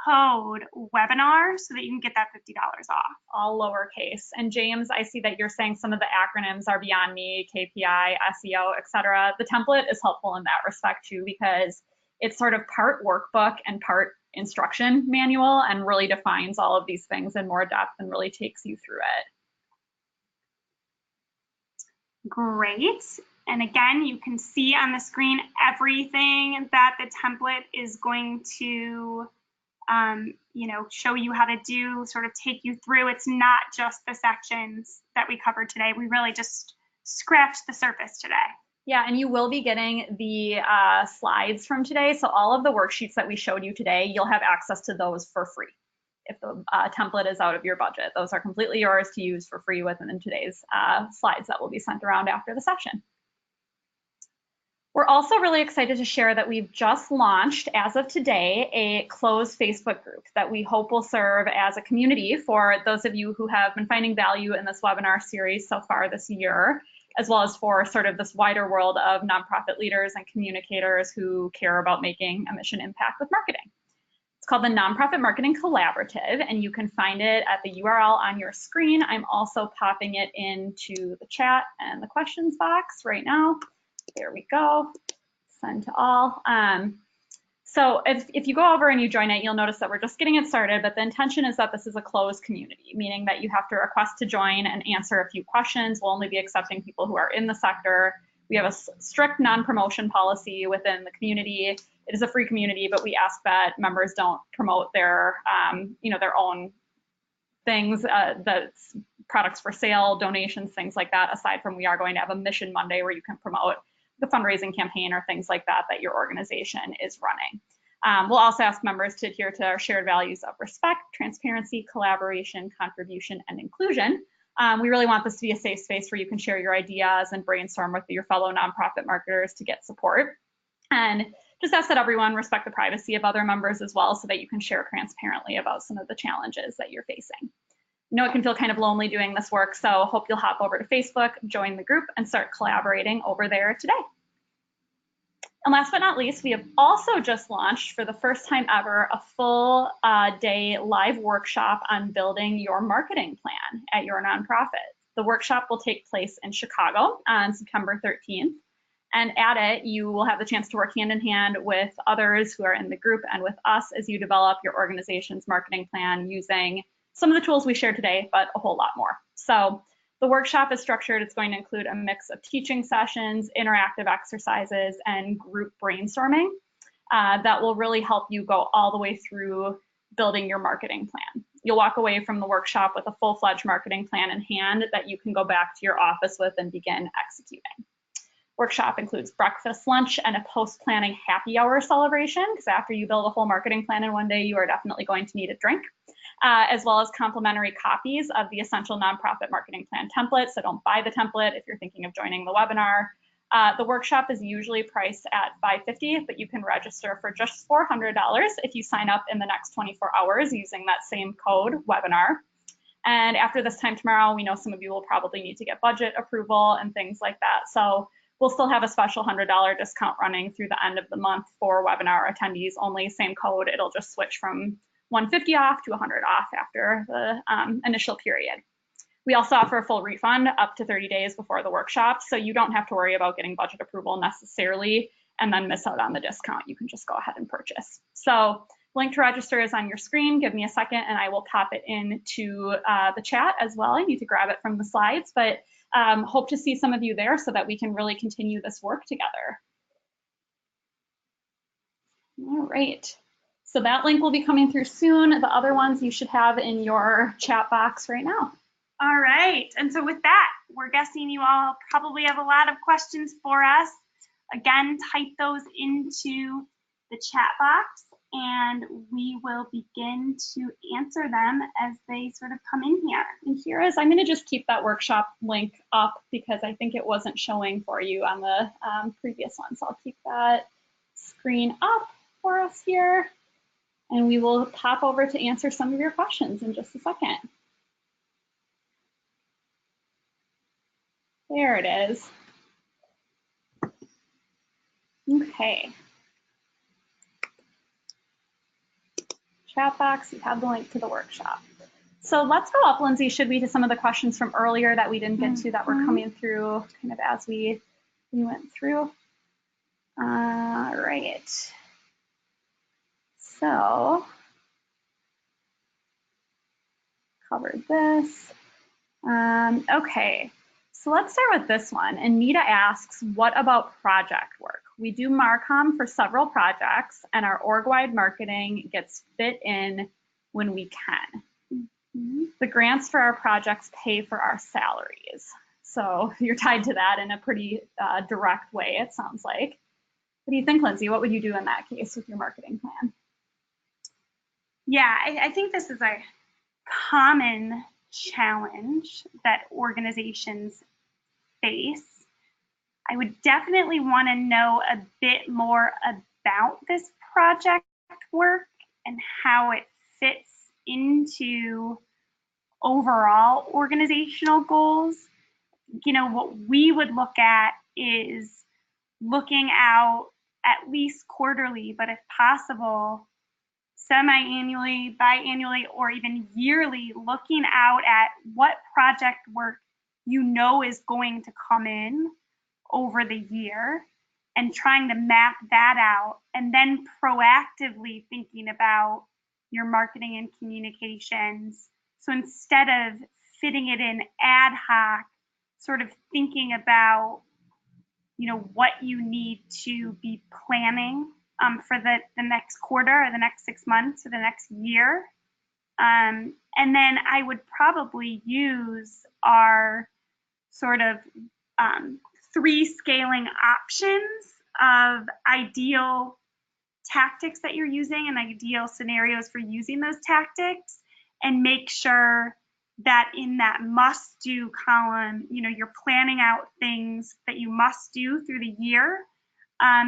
code webinar so that you can get that $50 off. All lowercase. And James, I see that you're saying some of the acronyms are beyond me, KPI, SEO, etc. The template is helpful in that respect too, because it's sort of part workbook and part instruction manual and really defines all of these things in more depth and really takes you through it. Great. And again, you can see on the screen everything that the template is going to show you how to do, sort of take you through. It's not just the sections that we covered today. We really just scratched the surface today. Yeah, and you will be getting the slides from today. So all of the worksheets that we showed you today, you'll have access to those for free. If the template is out of your budget, those are completely yours to use for free within today's slides that will be sent around after the session. We're also really excited to share that we've just launched, as of today, a closed Facebook group that we hope will serve as a community for those of you who have been finding value in this webinar series so far this year, as well as for sort of this wider world of nonprofit leaders and communicators who care about making a mission impact with marketing. It's called the Nonprofit Marketing Collaborative, and you can find it at the URL on your screen. I'm also popping it into the chat and the questions box right now. There we go, send to all. So if you go over and you join it, you'll notice that we're just getting it started, but the intention is that this is a closed community, meaning that you have to request to join and answer a few questions. We'll only be accepting people who are in the sector. We have a strict non-promotion policy within the community. It is a free community, but we ask that members don't promote their, their own things, the products for sale, donations, things like that, aside from we are going to have a Mission Monday where you can promote the fundraising campaign or things like that that your organization is running. We'll also ask members to adhere to our shared values of respect, transparency, collaboration, contribution, and inclusion. We really want this to be a safe space where you can share your ideas and brainstorm with your fellow nonprofit marketers to get support. And just ask that everyone respect the privacy of other members as well so that you can share transparently about some of the challenges that you're facing. I know it can feel kind of lonely doing this work, so hope you'll hop over to Facebook, join the group, and start collaborating over there today. And last but not least, we have also just launched for the first time ever a full day live workshop on building your marketing plan at your nonprofit. The workshop will take place in Chicago on September 13th. And at it, you will have the chance to work hand in hand with others who are in the group and with us as you develop your organization's marketing plan using some of the tools we shared today, but a whole lot more. So the workshop is structured. It's going to include a mix of teaching sessions, interactive exercises, and group brainstorming that will really help you go all the way through building your marketing plan. You'll walk away from the workshop with a full-fledged marketing plan in hand that you can go back to your office with and begin executing. Workshop includes breakfast, lunch, and a post-planning happy hour celebration, because after you build a whole marketing plan in one day, you are definitely going to need a drink, as well as complimentary copies of the Essential Nonprofit Marketing Plan template. So don't buy the template if you're thinking of joining the webinar. The workshop is usually priced at $550, but you can register for just $400 if you sign up in the next 24 hours using that same code, webinar. And after this time tomorrow, we know some of you will probably need to get budget approval and things like that. So we'll still have a special $100 discount running through the end of the month for webinar attendees only. Same code, it'll just switch from $150 off to $100 off after the initial period. We also offer a full refund up to 30 days before the workshop, so you don't have to worry about getting budget approval necessarily and then miss out on the discount. You can just go ahead and purchase. So link to register is on your screen. Give me a second and I will pop it into the chat as well. I need to grab it from the slides, but hope to see some of you there so that we can really continue this work together. All right. So that link will be coming through soon. The other ones you should have in your chat box right now. All right, and so with that, we're guessing you all probably have a lot of questions for us. Again, type those into the chat box and we will begin to answer them as they sort of come in here. And here is, I'm gonna just keep that workshop link up because I think it wasn't showing for you on the previous one. So I'll keep that screen up for us here and we will pop over to answer some of your questions in just a second. There it is. Okay. Chat box, you have the link to the workshop. So let's go up, Lindsay, should we, to some of the questions from earlier that we didn't get to that were coming through kind of as we went through. All right. So, covered this. Okay. So let's start with this one. And Nita asks, what about project work? We do Marcom for several projects and our org-wide marketing gets fit in when we can. The grants for our projects pay for our salaries. So you're tied to that in a pretty direct way, it sounds like. What do you think, Lindsay? What would you do in that case with your marketing plan? Yeah, I think this is a common challenge that organizations face. I would definitely want to know a bit more about this project work and how it fits into overall organizational goals. You know, what we would look at is looking out at least quarterly, but if possible, semi-annually, biannually, or even yearly, looking out at what project work you know is going to come in over the year and trying to map that out, and then proactively thinking about your marketing and communications. So instead of fitting it in ad hoc, sort of thinking about, you know, what you need to be planning for the next quarter or the next 6 months or the next year. And then I would probably use our sort of 3 scaling options of ideal tactics that you're using and ideal scenarios for using those tactics, and make sure that in that must do column, you know, you're planning out things that you must do through the year,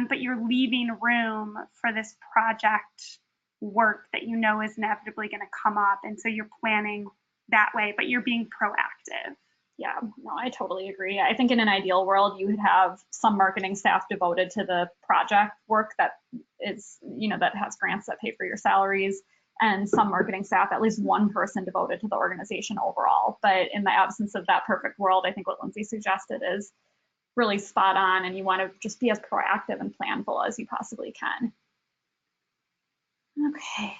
but you're leaving room for this project work that you know is inevitably going to come up. And so you're planning that way, but you're being proactive. Yeah, no, I totally agree. I think in an ideal world, you would have some marketing staff devoted to the project work that is, that has grants that pay for your salaries, and some marketing staff, at least one person devoted to the organization overall. But in the absence of that perfect world, I think what Lindsay suggested is really spot on, and you want to just be as proactive and planful as you possibly can. Okay.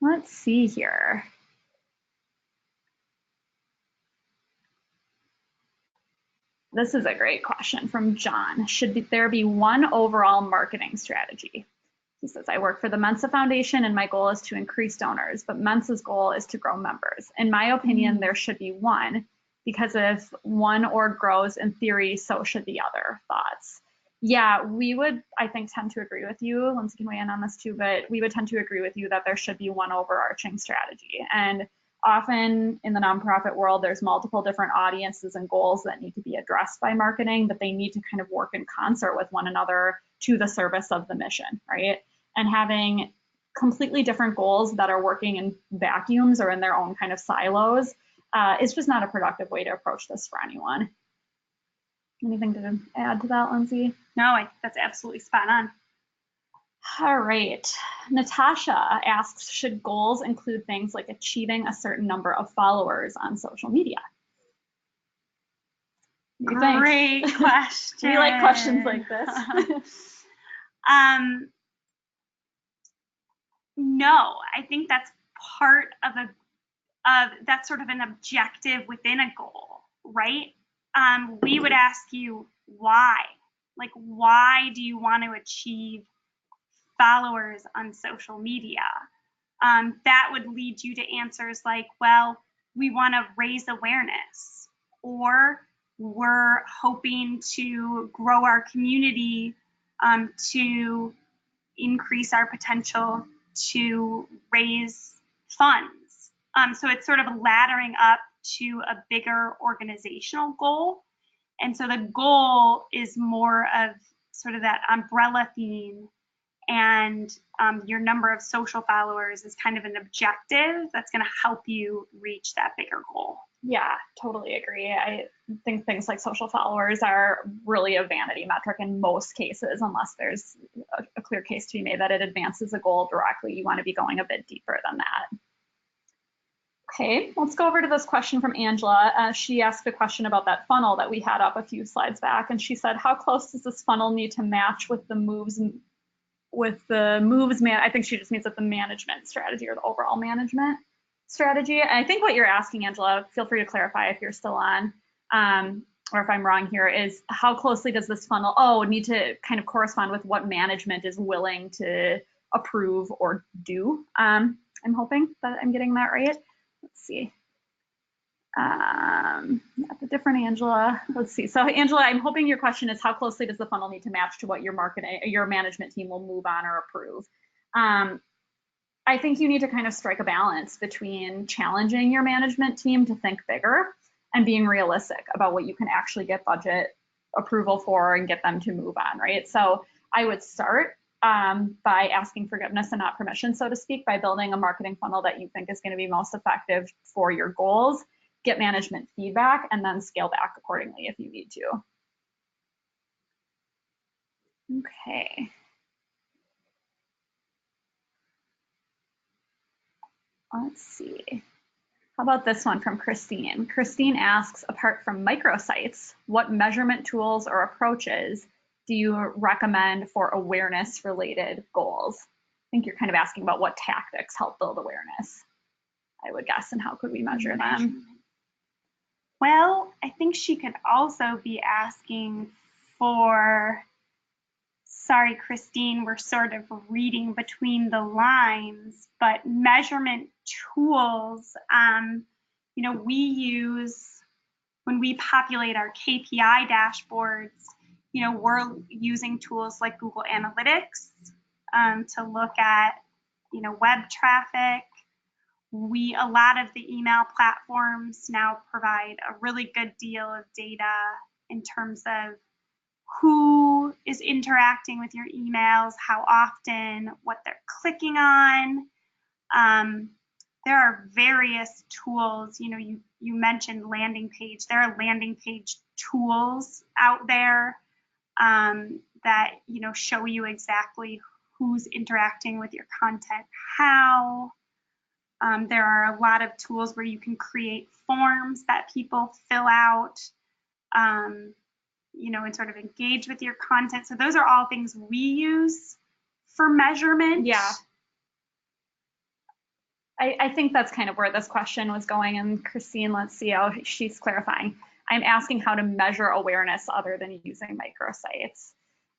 Let's see here. This is a great question from John. Should there be one overall marketing strategy? He says, I work for the Mensa Foundation and my goal is to increase donors, but Mensa's goal is to grow members. In my opinion, there should be one, because if one org grows, in theory, so should the other. Thoughts? Yeah, we would, I think, tend to agree with you. Lindsay can weigh in on this too, but we would tend to agree with you that there should be one overarching strategy. And often in the nonprofit world, there's multiple different audiences and goals that need to be addressed by marketing, but they need to kind of work in concert with one another to the service of the mission, right? And having completely different goals that are working in vacuums or in their own kind of silos is just not a productive way to approach this for anyone. Anything to add to that, Lindsay? No, I think that's absolutely spot on. All right. Natasha asks, should goals include things like achieving a certain number of followers on social media? Great question. We like questions like this. No, I think that's part of that's sort of an objective within a goal, right? We would ask you why. Like, why do you want to achieve followers on social media? That would lead you to answers like, well, we want to raise awareness, or we're hoping to grow our community to increase our potential to raise funds. So it's sort of laddering up to a bigger organizational goal. And so the goal is more of sort of that umbrella theme, and your number of social followers is kind of an objective that's going to help you reach that bigger goal. Yeah, totally agree. I think things like social followers are really a vanity metric in most cases, unless there's a clear case to be made that it advances a goal directly. You want to be going a bit deeper than that. Okay, let's go over to this question from Angela. She asked a question about that funnel that we had up a few slides back, and she said, how close does this funnel need to match with the moves I think she just means with the management strategy or the overall management strategy. And I think what you're asking, Angela, feel free to clarify if you're still on, or if I'm wrong here, is how closely does this funnel need to kind of correspond with what management is willing to approve or do? I'm hoping that I'm getting that right. Let's see. A different Angela. Let's see. So Angela, I'm hoping your question is how closely does the funnel need to match to what your management team will move on or approve? I think you need to kind of strike a balance between challenging your management team to think bigger and being realistic about what you can actually get budget approval for and get them to move on, right? So I would start by asking forgiveness and not permission, so to speak, by building a marketing funnel that you think is going to be most effective for your goals, get management feedback, and then scale back accordingly if you need to. Okay. Let's see. How about this one from Christine? Christine asks, apart from microsites, what measurement tools or approaches do you recommend for awareness-related goals? I think you're kind of asking about what tactics help build awareness, I would guess, and how could we measure them? Well, I think she could also be asking for, sorry, Christine, we're sort of reading between the lines, but measurement tools, we use, when we populate our KPI dashboards, we're using tools like Google Analytics to look at, web traffic. A lot of the email platforms now provide a really good deal of data in terms of who is interacting with your emails, how often, what they're clicking on. there are various tools. You know, you mentioned landing page. There are landing page tools out there that, you know, show you exactly who's interacting with your content, how. There are a lot of tools where you can create forms that people fill out, you know, and sort of engage with your content. So those are all things we use for measurement. Yeah. I think that's kind of where this question was going. And Christine, let's see how she's clarifying. I'm asking how to measure awareness other than using microsites.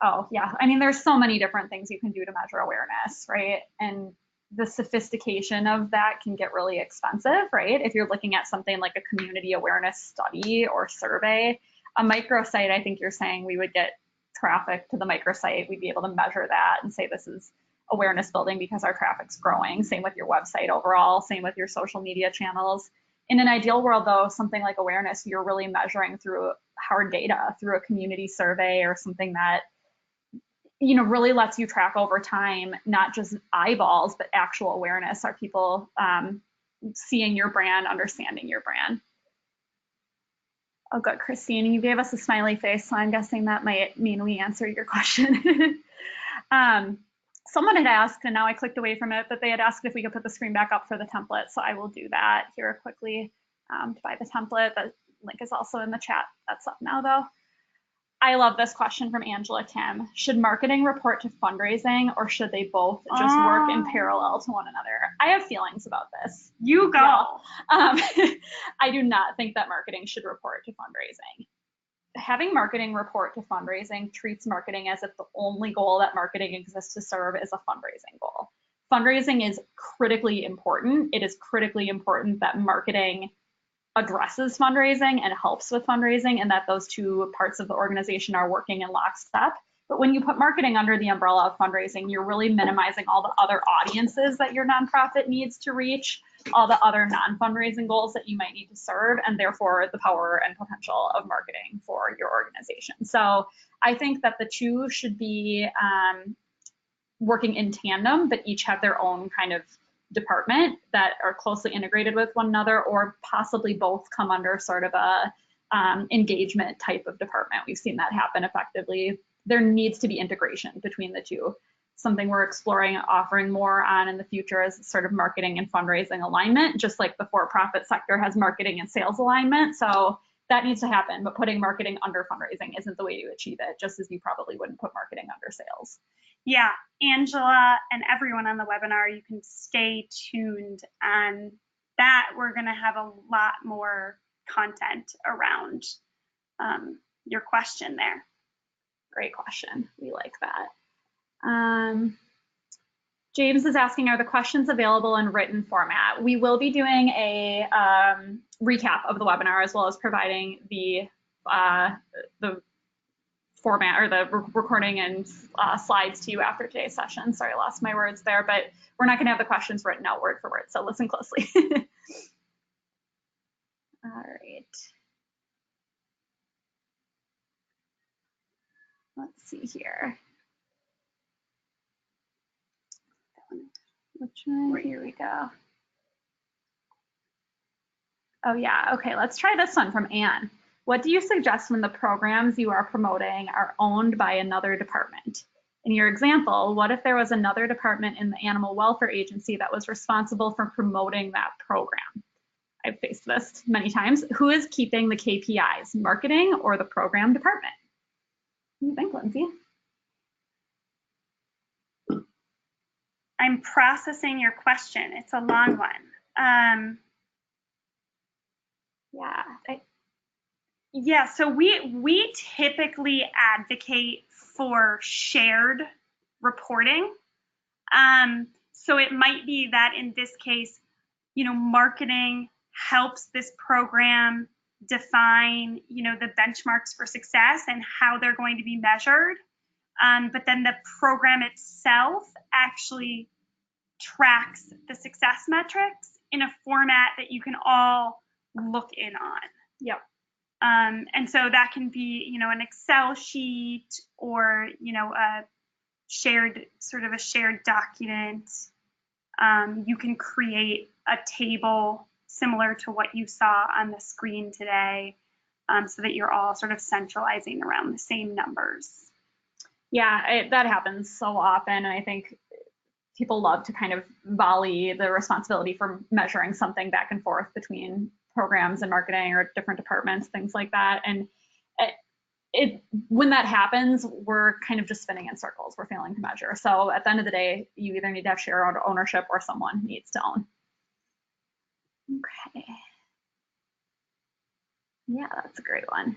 Oh, yeah. I mean, there's so many different things you can do to measure awareness, right? And the sophistication of that can get really expensive, right? If you're looking at something like a community awareness study or survey, a microsite, I think you're saying we would get traffic to the microsite. We'd be able to measure that and say this is awareness building because our traffic's growing. Same with your website overall, same with your social media channels. In an ideal world, though, something like awareness, you're really measuring through hard data, through a community survey or something that, you know, really lets you track over time, not just eyeballs, but actual awareness. Are people seeing your brand, understanding your brand? Oh, good, Christine, you gave us a smiley face, so I'm guessing that might mean we answered your question. Someone had asked, and now I clicked away from it, but they had asked if we could put the screen back up for the template. So I will do that here quickly to buy the template. The link is also in the chat. That's up now, though. I love this question from Angela Kim. Should marketing report to fundraising, or should they both just work in parallel to one another? I have feelings about this. You go. Yeah. I do not think that marketing should report to fundraising. Having marketing report to fundraising treats marketing as if the only goal that marketing exists to serve is a fundraising goal. Fundraising is critically important. It is critically important that marketing addresses fundraising and helps with fundraising, and that those two parts of the organization are working in lockstep. But when you put marketing under the umbrella of fundraising, you're really minimizing all the other audiences that your nonprofit needs to reach, all the other non-fundraising goals that you might need to serve, and therefore the power and potential of marketing for your organization. So I think that the two should be working in tandem, but each have their own kind of department that are closely integrated with one another, or possibly both come under sort of a engagement type of department. We've seen that happen effectively. There needs to be integration between the two. Something we're exploring offering more on in the future is sort of marketing and fundraising alignment, just like the for-profit sector has marketing and sales alignment. So that needs to happen, but putting marketing under fundraising isn't the way to achieve it, just as you probably wouldn't put marketing under sales. Yeah, Angela and everyone on the webinar, you can stay tuned on that. We're going to have a lot more content around your question there. Great question. We like that. James is asking, are the questions available in written format? We will be doing a recap of the webinar, as well as providing the format or the recording and slides to you after today's session. Sorry, I lost my words there, but we're not going to have the questions written out word for word, so listen closely. All right. Let's see here. Which one? Here we go. Oh yeah, okay, let's try this one from Anne. What do you suggest when the programs you are promoting are owned by another department? In your example, what if there was another department in the animal welfare agency that was responsible for promoting that program? I've faced this many times. Who is keeping the KPIs, marketing or the program department? What do you think, Lindsay? I'm processing your question. It's a long one. Yeah, so we typically advocate for shared reporting. So it might be that in this case, you know, marketing helps this program define, you know, the benchmarks for success and how they're going to be measured. But then the program itself actually tracks the success metrics in a format that you can all look in on. Yep. And so that can be, you know, an Excel sheet or, you know, a shared document. You can create a table similar to what you saw on the screen today, so that you're all sort of centralizing around the same numbers. Yeah, that happens so often. And I think people love to kind of volley the responsibility for measuring something back and forth between programs and marketing or different departments, things like that. And when that happens, we're kind of just spinning in circles. We're failing to measure. So at the end of the day, you either need to have share ownership or someone needs to own. Okay. Yeah, that's a great one.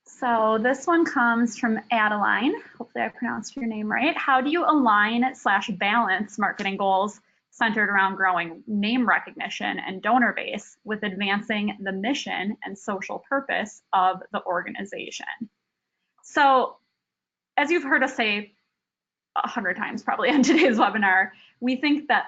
So this one comes from Adeline. Hopefully I pronounced your name right. How do you align/balance marketing goals centered around growing name recognition and donor base with advancing the mission and social purpose of the organization? So as you've heard us say 100 times probably on today's webinar, we think that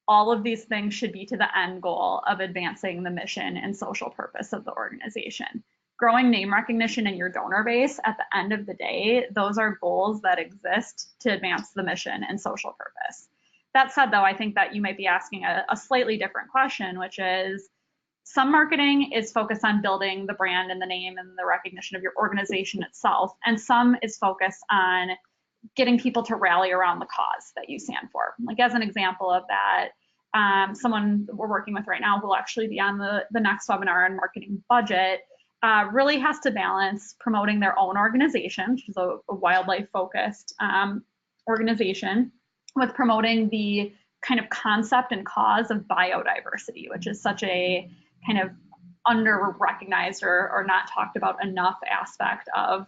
all of these things should be to the end goal of advancing the mission and social purpose of the organization. Growing name recognition in your donor base, at the end of the day, those are goals that exist to advance the mission and social purpose. That said, though, I think that you might be asking a slightly different question, which is, some marketing is focused on building the brand and the name and the recognition of your organization itself, and some is focused on getting people to rally around the cause that you stand for. Like as an example of that, someone we're working with right now who will actually be on the next webinar on marketing budget, really has to balance promoting their own organization, which is a wildlife-focused organization, with promoting the kind of concept and cause of biodiversity, which is such a kind of under-recognized or not talked about enough aspect of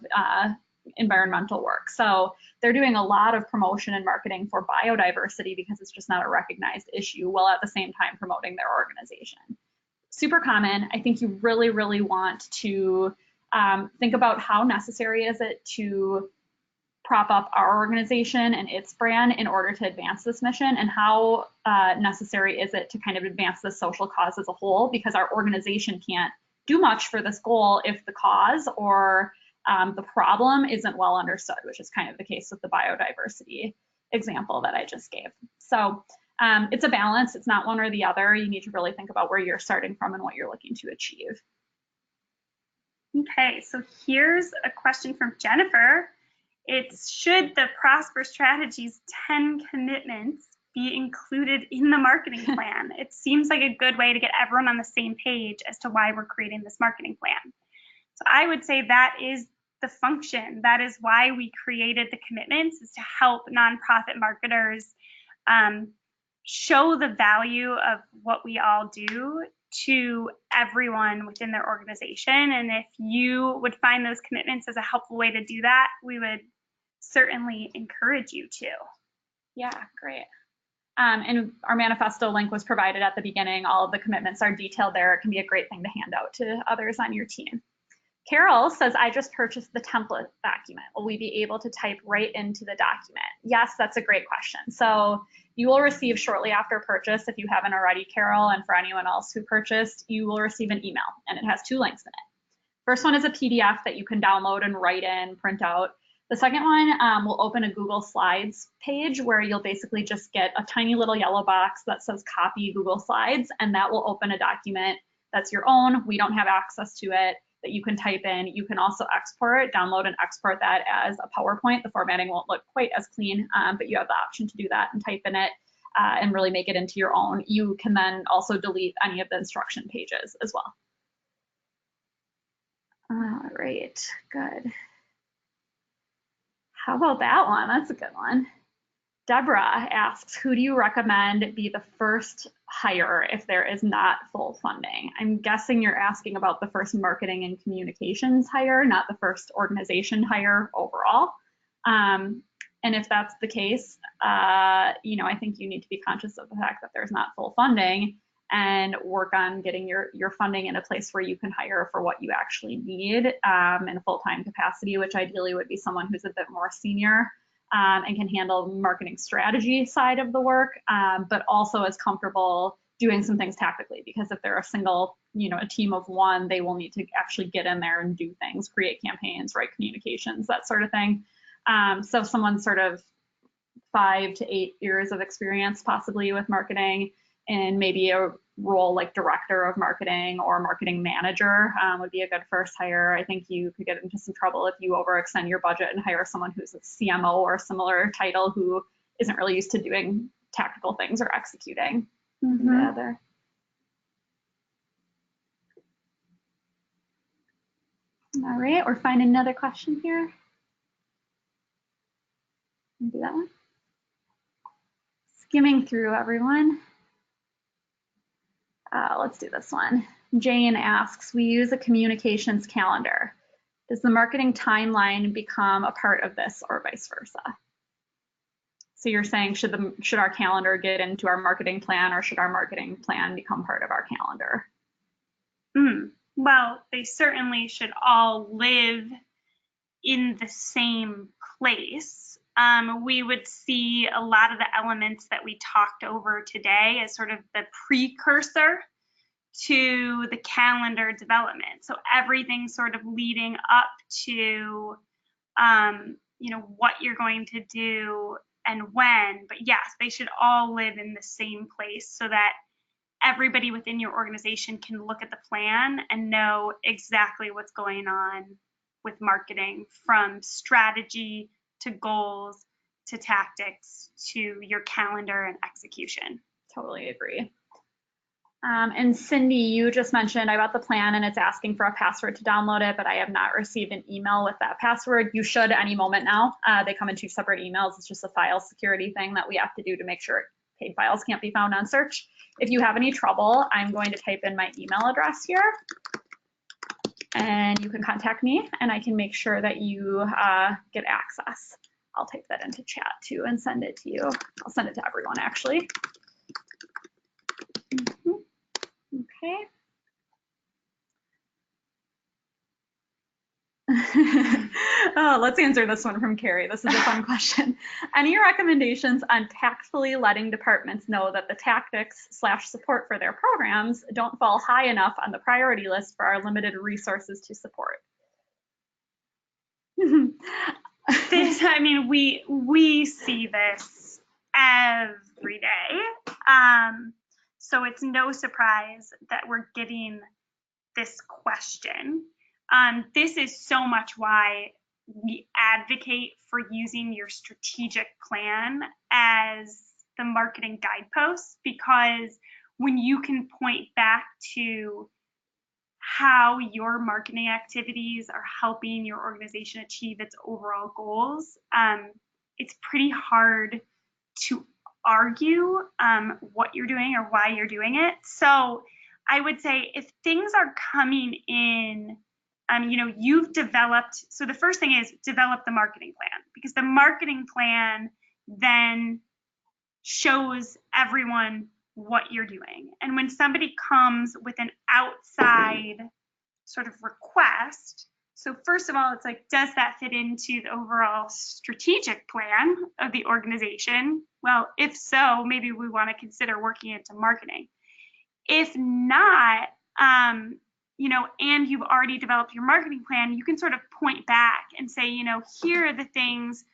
environmental work. So they're doing a lot of promotion and marketing for biodiversity because it's just not a recognized issue, while at the same time promoting their organization. Super common. I think you really, really want to think about how necessary is it to prop up our organization and its brand in order to advance this mission, and how necessary is it to kind of advance the social cause as a whole, because our organization can't do much for this goal if the cause or the problem isn't well understood, which is kind of the case with the biodiversity example that I just gave. So it's a balance. It's not one or the other. You need to really think about where you're starting from and what you're looking to achieve. Okay, so here's a question from Jennifer. It's, should the Prosper Strategies 10 commitments be included in the marketing plan? It seems like a good way to get everyone on the same page as to why we're creating this marketing plan. So I would say that is the function. That is why we created the commitments, is to help nonprofit marketers show the value of what we all do to everyone within their organization. And if you would find those commitments as a helpful way to do that, we would certainly encourage you to. Yeah, great. And our manifesto link was provided at the beginning. All of the commitments are detailed there. It can be a great thing to hand out to others on your team. Carol says, I just purchased the template document. Will we be able to type right into the document? Yes, that's a great question. So you will receive shortly after purchase, if you haven't already, Carol, and for anyone else who purchased, you will receive an email, and it has 2 links in it. First one is a PDF that you can download and write in, print out. The second one will open a Google Slides page where you'll basically just get a tiny little yellow box that says copy Google Slides, and that will open a document that's your own. We don't have access to it, that you can type in. You can also export it, download and export that as a PowerPoint. The formatting won't look quite as clean, but you have the option to do that and type in it and really make it into your own. You can then also delete any of the instruction pages as well. All right, good. How about that one? That's a good one. Deborah asks, who do you recommend be the first hire if there is not full funding? I'm guessing you're asking about the first marketing and communications hire, not the first organization hire overall. And if that's the case, I think you need to be conscious of the fact that there's not full funding and work on getting your funding in a place where you can hire for what you actually need in a full-time capacity, which ideally would be someone who's a bit more senior and can handle marketing strategy side of the work, but also is comfortable doing some things tactically, because if they're a team of one, they will need to actually get in there and do things, create campaigns, write communications, that sort of thing. So someone sort of 5 to 8 years of experience possibly with marketing, and maybe a role like director of marketing or marketing manager would be a good first hire. I think you could get into some trouble if you overextend your budget and hire someone who's a CMO or a similar title who isn't really used to doing tactical things or executing. Mhm. All right, we're finding another question here. Do that one. Skimming through everyone. Let's do this one. Jane asks, we use a communications calendar. Does the marketing timeline become a part of this or vice versa? So you're saying, should our calendar get into our marketing plan, or should our marketing plan become part of our calendar? Well, they certainly should all live in the same place. We would see a lot of the elements that we talked over today as sort of the precursor to the calendar development. So everything sort of leading up to, what you're going to do and when. But yes, they should all live in the same place so that everybody within your organization can look at the plan and know exactly what's going on with marketing, from strategy to goals to tactics to your calendar and execution. Totally agree. And Cindy, you just mentioned I got the plan and it's asking for a password to download it, but I have not received an email with that password. You should any moment now. They come in 2 separate emails. It's just a file security thing that we have to do to make sure paid files can't be found on search. If you have any trouble, I'm going to type in my email address here, and you can contact me and I can make sure that you get access. I'll type that into chat too and send it to you. I'll send it to everyone actually. Okay. Oh, let's answer this one from Carrie. This is a fun question. Any recommendations on tactfully letting departments know that the tactics/support for their programs don't fall high enough on the priority list for our limited resources to support? We see this every day. So it's no surprise that we're getting this question. This is so much why we advocate for using your strategic plan as the marketing guidepost, because when you can point back to how your marketing activities are helping your organization achieve its overall goals, it's pretty hard to argue what you're doing or why you're doing it. So I would say if things are coming in, you've developed, so the first thing is develop the marketing plan, because the marketing plan then shows everyone what you're doing. And when somebody comes with an outside sort of request, so first of all, it's like, does that fit into the overall strategic plan of the organization? Well, if so, maybe we want to consider working into marketing. If not, and you've already developed your marketing plan, you can sort of point back and say, here are the things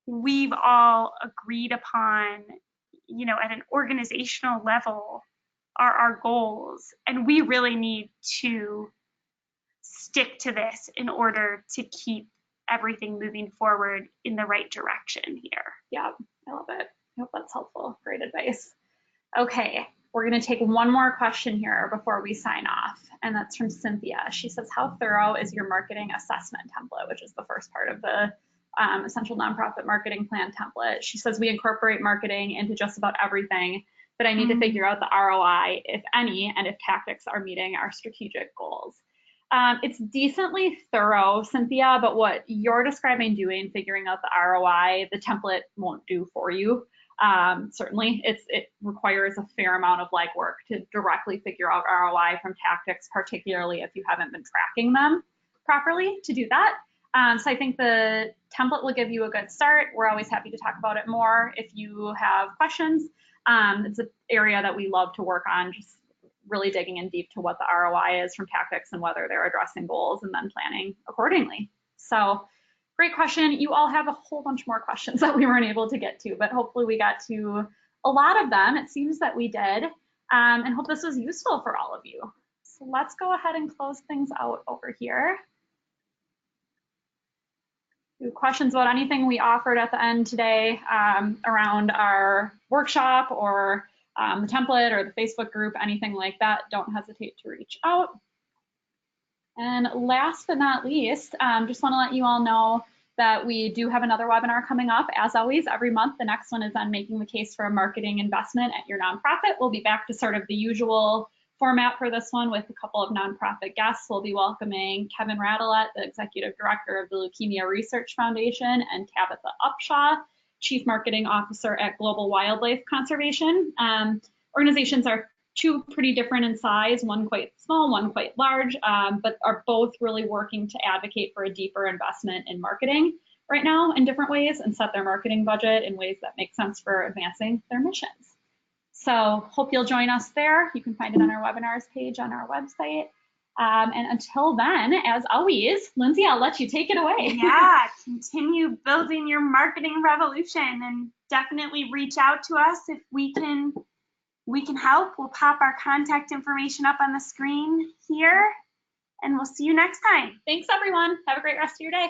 we've all agreed upon, at an organizational level are our goals. And we really need to stick to this in order to keep everything moving forward in the right direction here. Yeah, I love it. I hope that's helpful. Great advice. Okay, we're going to take one more question here before we sign off, and that's from Cynthia. She says, how thorough is your marketing assessment template, which is the first part of the Essential Nonprofit Marketing Plan template. She says, we incorporate marketing into just about everything, but I need to figure out the ROI, if any, and if tactics are meeting our strategic goals. It's decently thorough, Cynthia, but what you're describing doing, figuring out the ROI, the template won't do for you. Certainly, it requires a fair amount of legwork to directly figure out ROI from tactics, particularly if you haven't been tracking them properly to do that. So I think the template will give you a good start. We're always happy to talk about it more if you have questions. It's an area that we love to work on, just really digging in deep to what the ROI is from tactics and whether they're addressing goals and then planning accordingly. So Great question. You all have a whole bunch more questions that we weren't able to get to, but hopefully we got to a lot of them. It seems that we did, and hope this was useful for all of you. So let's go ahead and close things out over here. Questions about anything we offered at the end today around our workshop or the template or the Facebook group, anything like that, don't hesitate to reach out. And last but not least, just want to let you all know that we do have another webinar coming up. As always, every month, the next one is on making the case for a marketing investment at your nonprofit. We'll be back to sort of the usual format for this one with a couple of nonprofit guests. We'll be welcoming Kevin Radelet, the Executive Director of the Leukemia Research Foundation, and Tabitha Upshaw, Chief Marketing Officer at Global Wildlife Conservation. Organizations are two pretty different in size, one quite small, one quite large, but are both really working to advocate for a deeper investment in marketing right now in different ways and set their marketing budget in ways that make sense for advancing their missions. So hope you'll join us there. You can find it on our webinars page on our website. And until then, as always, Lindsay, I'll let you take it away. Yeah, continue building your marketing revolution and definitely reach out to us if we can help. We'll pop our contact information up on the screen here, and we'll see you next time. Thanks, everyone. Have a great rest of your day.